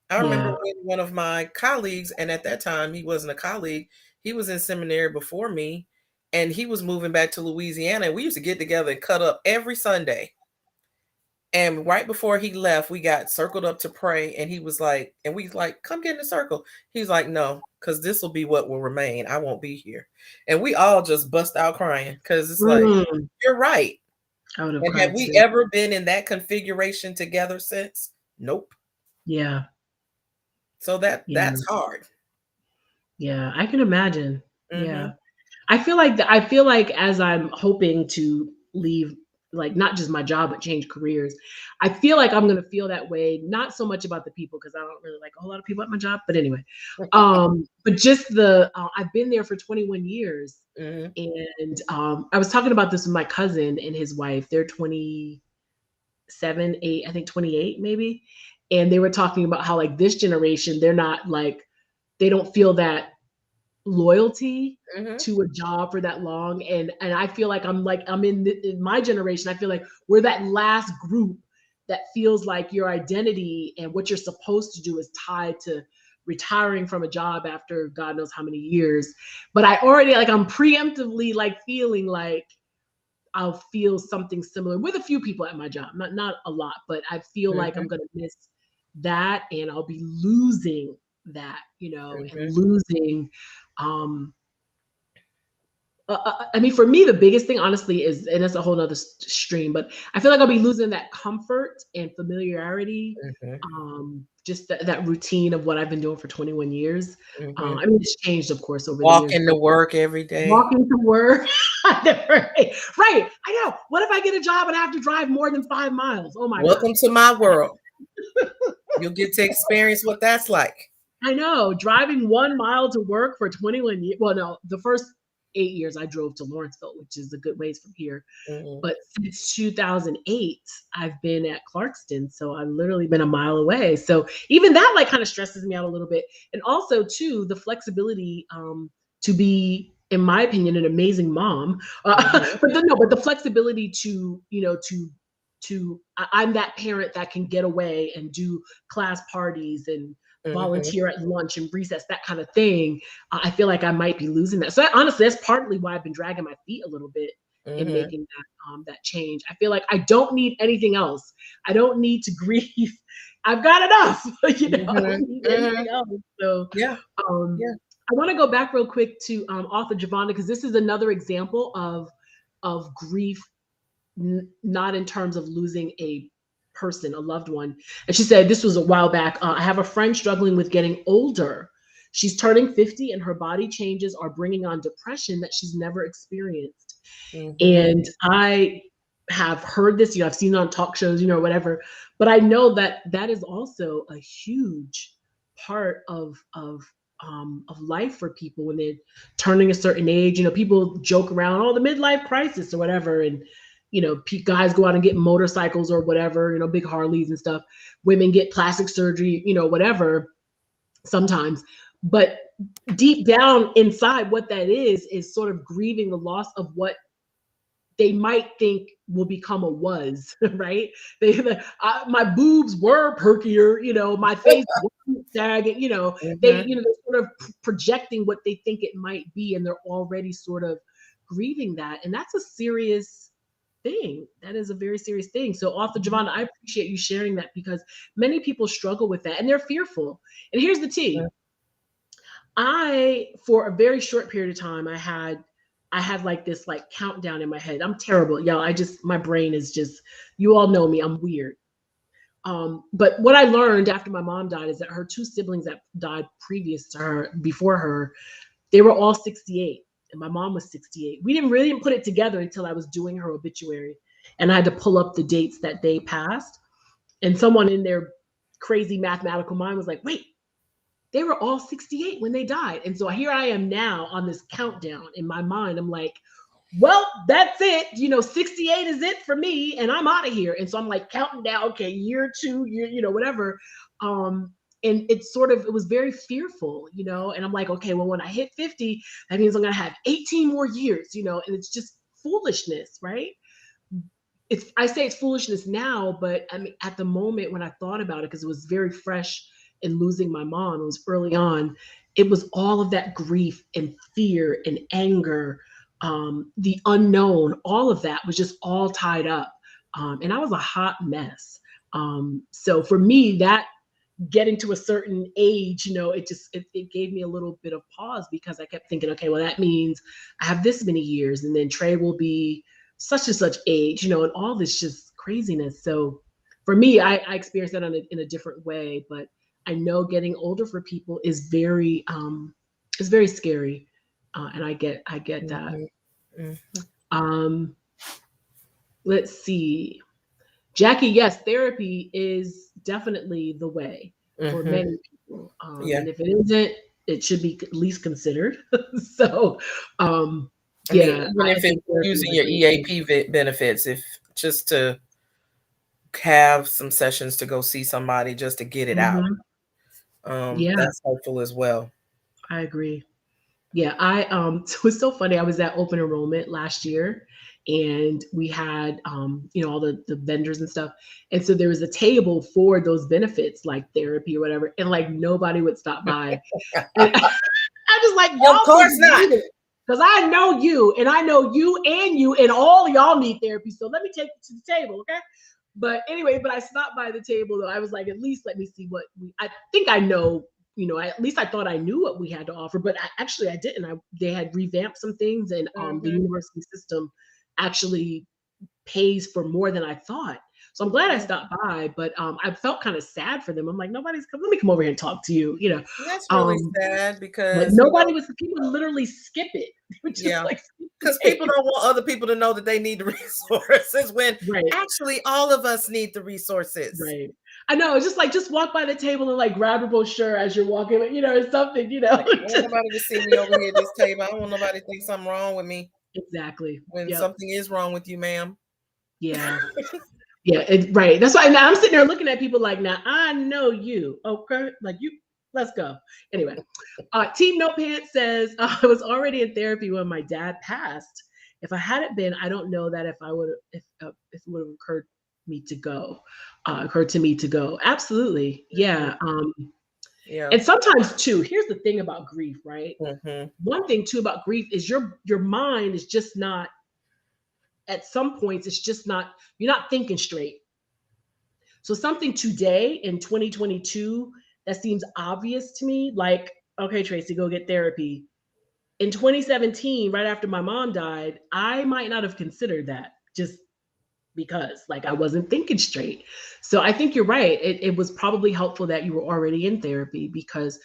I remember Yeah. when one of my colleagues, and at that time he wasn't a colleague, he was in seminary before me, and he was moving back to Louisiana. And we used to get together and cut up every Sunday. And right before he left, we got circled up to pray. And he was like, and we like, come get in the circle. He's like, no, because this will be what will remain. I won't be here. And we all just bust out crying because it's like, Mm. you're right. I would have And have cried we too. ever been in that configuration together since? Nope. Yeah. So Yeah. that's hard. Yeah. I can imagine. Mm-hmm. Yeah. I feel like as I'm hoping to leave, like not just my job but change careers, I feel like I'm gonna feel that way. Not so much about the people because I don't really like a whole lot of people at my job. But anyway, but just I've been there for 21 years, Mm-hmm. and I was talking about this with my cousin and his wife. They're 27, 8, I think 28 maybe, and they were talking about how like this generation, they're not like they don't feel that loyalty Mm-hmm. to a job for that long, and I feel like I'm in my generation. I feel like we're that last group that feels like your identity and what you're supposed to do is tied to retiring from a job after God knows how many years. But I already like I'm preemptively like feeling like I'll feel something similar with a few people at my job, not a lot, but I feel like Mm-hmm. I'm gonna miss that, and I'll be losing that, and Mm-hmm. losing. Um, I mean, for me, the biggest thing, honestly, is, and it's a whole nother stream, but I feel like I'll be losing that comfort and familiarity, Mm-hmm. just that routine of what I've been doing for 21 years. Mm-hmm. I mean, it's changed, of course, over the years, Walking to but work every day. walking to work. Right. I know. What if I get a job and I have to drive more than 5 miles? Oh my gosh. Welcome to my world. You'll get to experience what that's like. I know. Driving 1 mile to work for 21 years. Well, no, the first 8 years I drove to Lawrenceville, which is a good ways from here. Mm-hmm. But since 2008, I've been at Clarkston. So I've literally been a mile away. So even that like kind of stresses me out a little bit. And also too, the flexibility to be, in my opinion, an amazing mom. Mm-hmm. But the flexibility to, I'm that parent that can get away and do class parties and Mm-hmm. volunteer at lunch and recess, that kind of thing. I feel like I might be losing that. So honestly, that's partly why I've been dragging my feet a little bit in Mm-hmm. making that change. I feel like I don't need anything else. I don't need to grieve. I've got enough. I Mm-hmm. don't need Mm-hmm. anything else. So Yeah. um, Yeah. I want to go back real quick to author Javonda, because this is another example of grief, not in terms of losing a person, a loved one. And she said, this was a while back, I have a friend struggling with getting older. She's turning 50 and her body changes are bringing on depression that she's never experienced. Mm-hmm. And I have heard this, I've seen it on talk shows, whatever, but I know that that is also a huge part of life for people when they're turning a certain age. People joke around, oh, the midlife crisis or whatever, and guys go out and get motorcycles or whatever, big Harleys and stuff. Women get plastic surgery, whatever, sometimes. But deep down inside, what that is sort of grieving the loss of what they might think will become a was, right? My boobs were perkier, my face wasn't sagging, they're sort of projecting what they think it might be, and they're already sort of grieving that. And that's a serious thing. That is a very serious thing. So author Javonda, I appreciate you sharing that, because many people struggle with that and they're fearful. And here's the tea. For a very short period of time, I had like this like countdown in my head. I'm terrible, y'all. My brain is just, you all know me, I'm weird. But what I learned after my mom died is that her two siblings that died before her, they were all 68, and my mom was 68. We didn't really put it together until I was doing her obituary, and I had to pull up the dates that they passed. And someone in their crazy mathematical mind was like, wait, they were all 68 when they died. And so here I am now on this countdown in my mind. I'm like, well, that's it. 68 is it for me, and I'm out of here. And so I'm like counting down, okay, year 2, whatever. And it was very fearful, and I'm like, okay, well, when I hit 50, that means I'm going to have 18 more years, and it's just foolishness, right? I say it's foolishness now, but I mean, at the moment when I thought about it, because it was very fresh in losing my mom, it was early on, it was all of that grief and fear and anger, the unknown, all of that was just all tied up. And I was a hot mess. So for me, that getting to a certain age, it gave me a little bit of pause, because I kept thinking, okay, well, that means I have this many years, and then Trey will be such and such age, and all this just craziness. So for me, I experienced that in a different way, but I know getting older for people is very scary. And I get that. Mm-hmm. Let's see. Jackie, yes, therapy is definitely the way for many people. And if it isn't, it should be at least considered. So, even if it's using your EAP benefits, if just to have some sessions to go see somebody just to get it out, that's helpful as well. I agree. Yeah, it was so funny. I was at open enrollment last year, and we had all the vendors and stuff. And so there was a table for those benefits like therapy or whatever, and like nobody would stop by. And I was like, y'all, of course not. Because I know you, and I know you, and all y'all need therapy. So let me take you to the table, okay? But anyway, I stopped by the table though. I was like, at least let me see what I think I know. At least I thought I knew what we had to offer, but I didn't. They had revamped some things, and the university system actually pays for more than I thought. So I'm glad I stopped by, but I felt kind of sad for them. I'm like, nobody's come. Let me come over here and talk to you. That's really sad, because but nobody was. People literally skip it. Because people don't want other people to know that they need the resources when actually all of us need the resources. Right. I know. It's just walk by the table and like grab a brochure as you're walking, or something, I don't want nobody to see me over here at this table. I don't want nobody to think something wrong with me. Exactly. When something is wrong with you, ma'am. Yeah. Yeah. Right. That's why now I'm sitting there looking at people like, now I know you. Okay. Like you. Let's go. Anyway, Team No Pants says, I was already in therapy when my dad passed. If I hadn't been, I don't know that if it would have occurred to me to go. Absolutely. Yeah. And sometimes too, here's the thing about grief, right? One thing too about grief is your mind is just not, at some points, it's just not, you're not thinking straight. So something today in 2022 that seems obvious to me, like, okay, Tracy, go get therapy. In 2017, right after my mom died, I might not have considered that, just because like I wasn't thinking straight. So I think you're right. It was probably helpful that you were already in therapy, because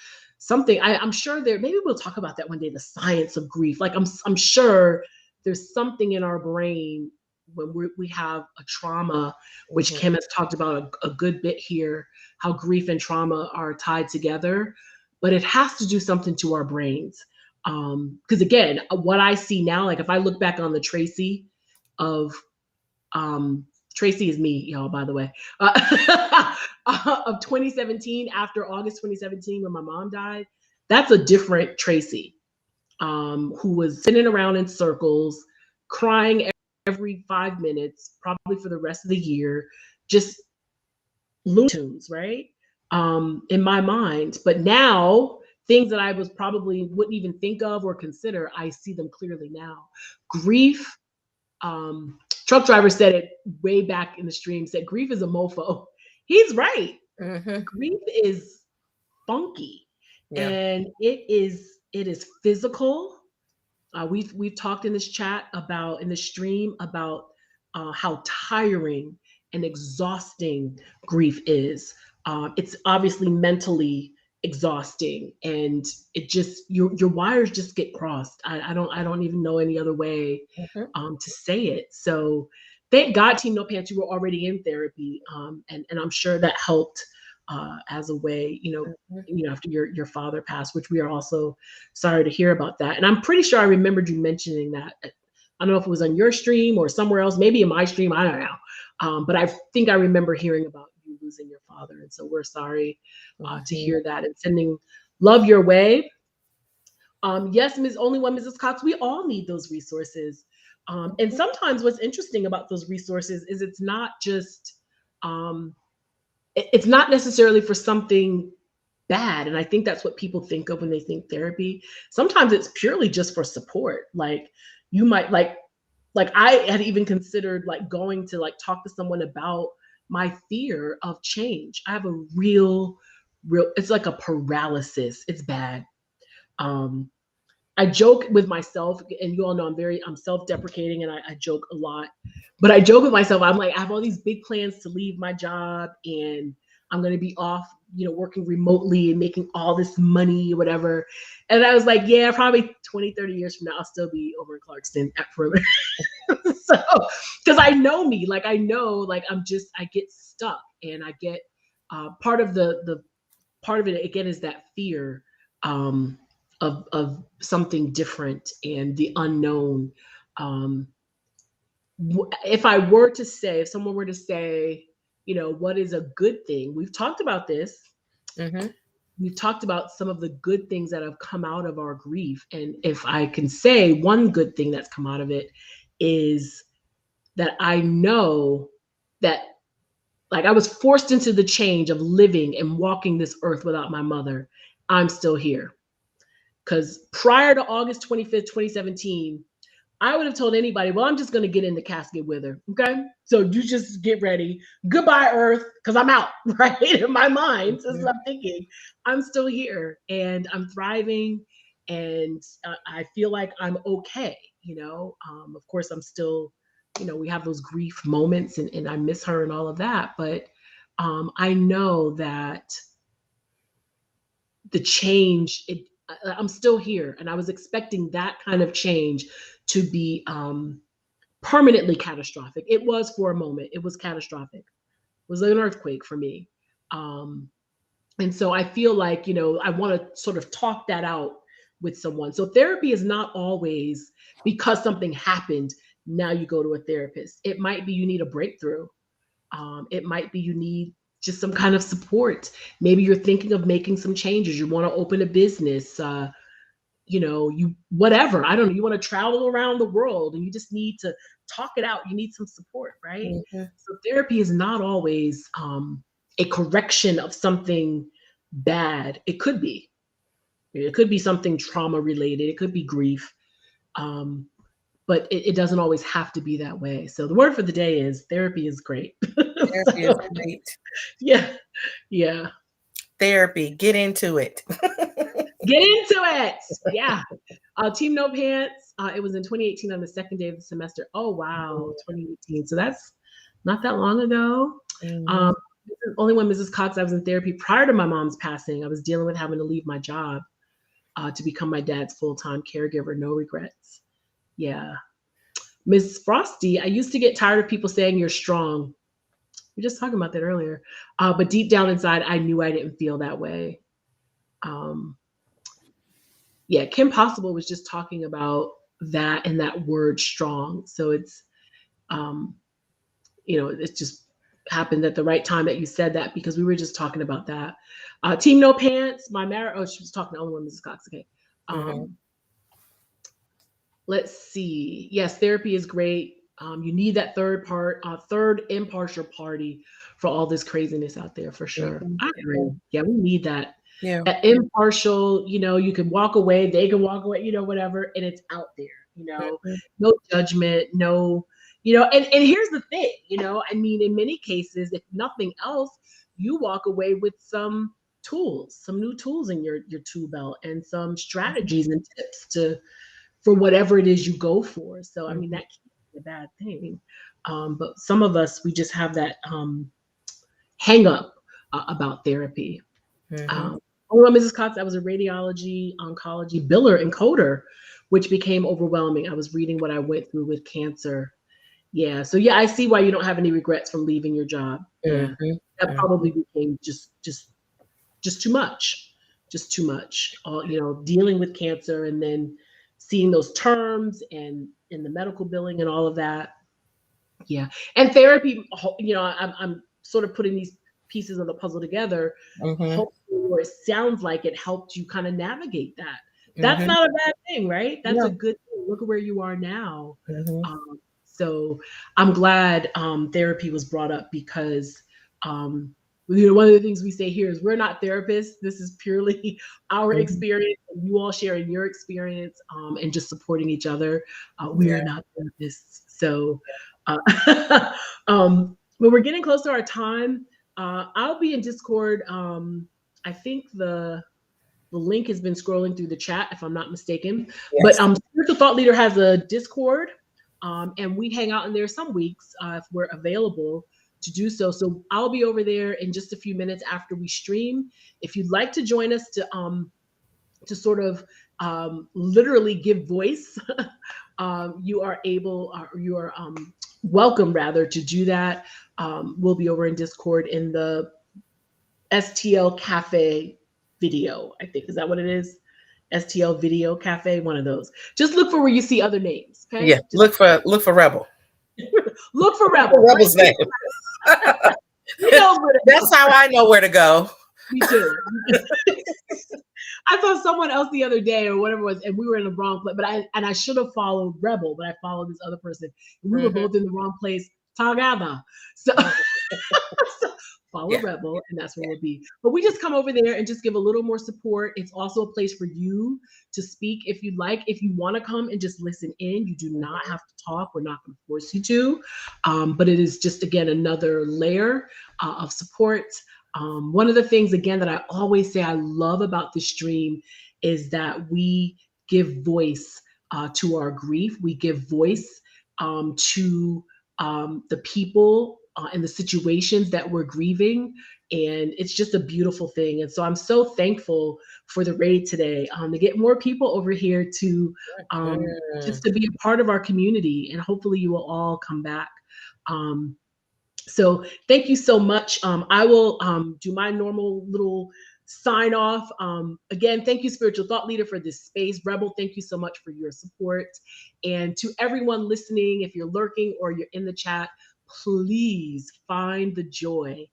I'm sure maybe we'll talk about that one day, the science of grief. Like I'm sure there's something in our brain when we have a trauma, which Kim has talked about a good bit here, how grief and trauma are tied together, but it has to do something to our brains. Because again, what I see now, like if I look back on the Tracy of, Tracy is me, y'all, by the way, of 2017, after August 2017, when my mom died, that's a different Tracy, who was sitting around in circles, crying every 5 minutes, probably for the rest of the year, just Looney Tunes, right? In my mind. But now things that I was probably wouldn't even think of or consider, I see them clearly now. Grief, truck driver said it way back in the stream, said grief is a mofo. He's right. Mm-hmm. Grief is funky, Yeah. and it is physical. We've talked in this chat about, in the stream, about how tiring and exhausting grief is. It's obviously mentally exhausting, and it just, your wires just get crossed. I don't even know any other way Mm-hmm. to say it. So thank God, Team No Pants, you were already in therapy, and I'm sure that helped as a way, Mm-hmm. after your father passed, which we are also sorry to hear about that. And I'm pretty sure I remembered you mentioning that. I don't know if it was on your stream or somewhere else, maybe in my stream, I don't know. But I think I remember hearing about you losing your father, and so we're sorry to Mm-hmm. hear that, and sending love your way. Yes, Ms. Only One Mrs. Cox, we all need those resources. And sometimes what's interesting about those resources is it's not just, it's not necessarily for something bad. And I think that's what people think of when they think therapy. Sometimes it's purely just for support. Like, you might like I had even considered like going to like talk to someone about my fear of change. I have a real, it's like a paralysis. It's bad. Um, I joke with myself, and you all know I'm self-deprecating, and I joke a lot. But I joke with myself. I'm like, I have all these big plans to leave my job, and I'm going to be off, working remotely and making all this money, whatever. And I was like, yeah, probably 20, 30 years from now, I'll still be over in Clarkston at Perimeter. So, because I know me, like, I know, like, I get stuck, and I get part of the part of it again is that fear. Of something different and the unknown. Um, if someone were to say, what is a good thing? We've talked about this. Mm-hmm. We've talked about some of the good things that have come out of our grief. And if I can say one good thing that's come out of it is that I know that, like, I was forced into the change of living and walking this earth without my mother. I'm still here. Because prior to August 25th, 2017, I would have told anybody, well, I'm just going to get in the casket with her. Okay. So you just get ready. Goodbye, Earth, because I'm out, right? In my mind. So I'm thinking, I'm still here and I'm thriving, and I feel like I'm okay. Of course, I'm still, we have those grief moments, and I miss her and all of that. But I know that the change, I'm still here, and I was expecting that kind of change to be permanently catastrophic. It was for a moment. It was catastrophic. It was an earthquake for me. And so I feel like, I want to sort of talk that out with someone. So therapy is not always because something happened, now you go to a therapist. It might be you need a breakthrough. It might be you need just some kind of support. Maybe you're thinking of making some changes. You want to open a business. You whatever. I don't know. You want to travel around the world, and you just need to talk it out. You need some support, right? Mm-hmm. So therapy is not always a correction of something bad. It could be. It could be something trauma related. It could be grief. But it doesn't always have to be that way. So the word for the day is therapy is great. Therapy is great. Yeah. Therapy, get into it. Get into it. Yeah. Team No Pants. It was in 2018 on the second day of the semester. Oh, wow. 2018. So that's not that long ago. Mm-hmm. Only One Mrs. Cox, I was in therapy prior to my mom's passing. I was dealing with having to leave my job to become my dad's full-time caregiver. No regrets. Yeah. Miss Frosty, I used to get tired of people saying you're strong. We were just talking about that earlier. But deep down inside, I knew I didn't feel that way. Yeah, Kim Possible was just talking about that and that word strong. So it's, it just happened at the right time that you said that, because we were just talking about that. Team No Pants, she was talking to Only One Mrs. Cox. Okay. Let's see. Yes, therapy is great. You need that third impartial party for all this craziness out there, for sure. Mm-hmm. I agree. Yeah, we need that. Yeah. Impartial, you can walk away, they can walk away, whatever, and it's out there, Mhm. no judgment, no, and here's the thing, I mean, in many cases, if nothing else, you walk away with some new tools in your tool belt and some strategies and tips for whatever it is you go for. So, I mean, that can't be a bad thing. But some of us, we just have that hang up about therapy. Mhm. Um, well, Mrs. Cox, I was a radiology, oncology biller and coder, which became overwhelming. I was reading what I went through with cancer. Yeah. So yeah, I see why you don't have any regrets from leaving your job. Yeah. Mhm. That Mhm. probably became just too much. Just too much. All dealing with cancer and then seeing those terms and in the medical billing and all of that. Yeah. And therapy, I'm sort of putting these pieces of the puzzle together. Mhm. Hopefully, or it sounds like it helped you kind of navigate that. That's Mhm. not a bad thing, right? That's a No. good thing. Look at where you are now. Mhm. So I'm glad therapy was brought up because um, one of the things we say here is we're not therapists. This is purely our Mhm. experience, and you all sharing your experience and just supporting each other. We Yeah. are not therapists. So when we're getting close to our time, I'll be in Discord. I think the link has been scrolling through the chat, if I'm not mistaken. But Yes. Spiritual Thought Leader has a Discord, and we hang out in there some weeks if we're available to do so. So I'll be over there in just a few minutes after we stream. If you'd like to join us to sort of literally give voice, you are able, or you are welcome rather to do that. We'll be over in Discord in the STL Cafe video, I think. Is that what it is? STL Video Cafe, one of those. Just look for where you see other names, Yeah. okay? Just Look for Rebel. look for Look for Rebel. Rebel's name. You know what it That's is. how I know where to go. Me too. I saw someone else the other day or whatever it was, and we were in the wrong place. But I should have followed Rebel, but I followed this other person. And we were Mhm. both in the wrong place. Tagada. So follow Yeah. Rebel, and that's where we'll be. But we just come over there and just give a little more support. It's also a place for you to speak if you'd like. If you want to come and just listen in, you do not have to talk. We're not going to force you to. But it is just, again, another layer of support. One of the things, again, that I always say I love about the stream is that we give voice to our grief. We give voice to the people and the situations that we're grieving. And it's just a beautiful thing. And so I'm so thankful for the raid today to get more people over here to just Mm. to be a part of our community. And hopefully you will all come back. So thank you so much. I will do my normal little sign off. Again, thank you, Spiritual Thought Leader, for this space. Rebel, thank you so much for your support. And to everyone listening, if you're lurking or you're in the chat, please find the joy.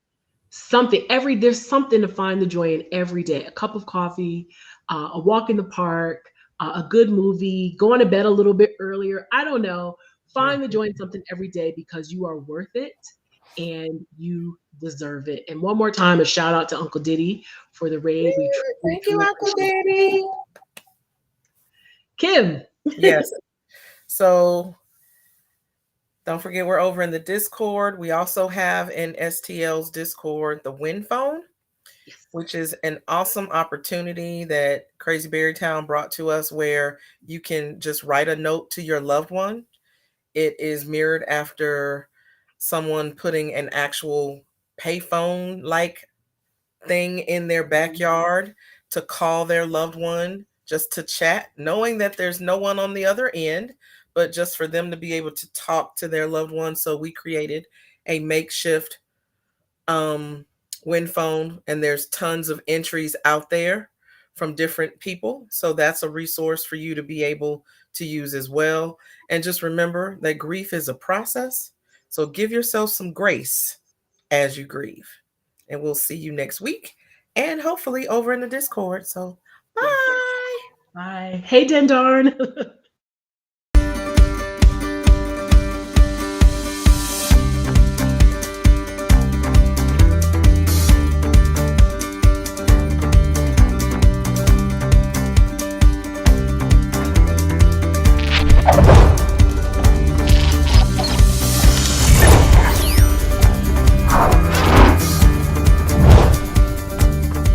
There's something to find the joy in every day. A cup of coffee, a walk in the park, a good movie, going to bed a little bit earlier. I don't know. Find the joy in something every day because you are worth it and you deserve it. And one more time, a shout out to Uncle Diddy for the raid. We Thank you, truly Uncle appreciate it. Daddy. Kim. Yes. So don't forget, we're over in the Discord. We also have in STL's Discord the Win Phone, Yes. which is an awesome opportunity that Crazy Berry Town brought to us where you can just write a note to your loved one. It is mirrored after someone putting an actual payphone like thing in their backyard to call their loved one, just to chat, knowing that there's no one on the other end, but just for them to be able to talk to their loved one. So we created a makeshift Win Phone, and there's tons of entries out there from different people. So that's a resource for you to be able to use as well. And just remember that grief is a process. So give yourself some grace as you grieve. And we'll see you next week and hopefully over in the Discord. So Yes. bye. Bye. Hey, Dendarn.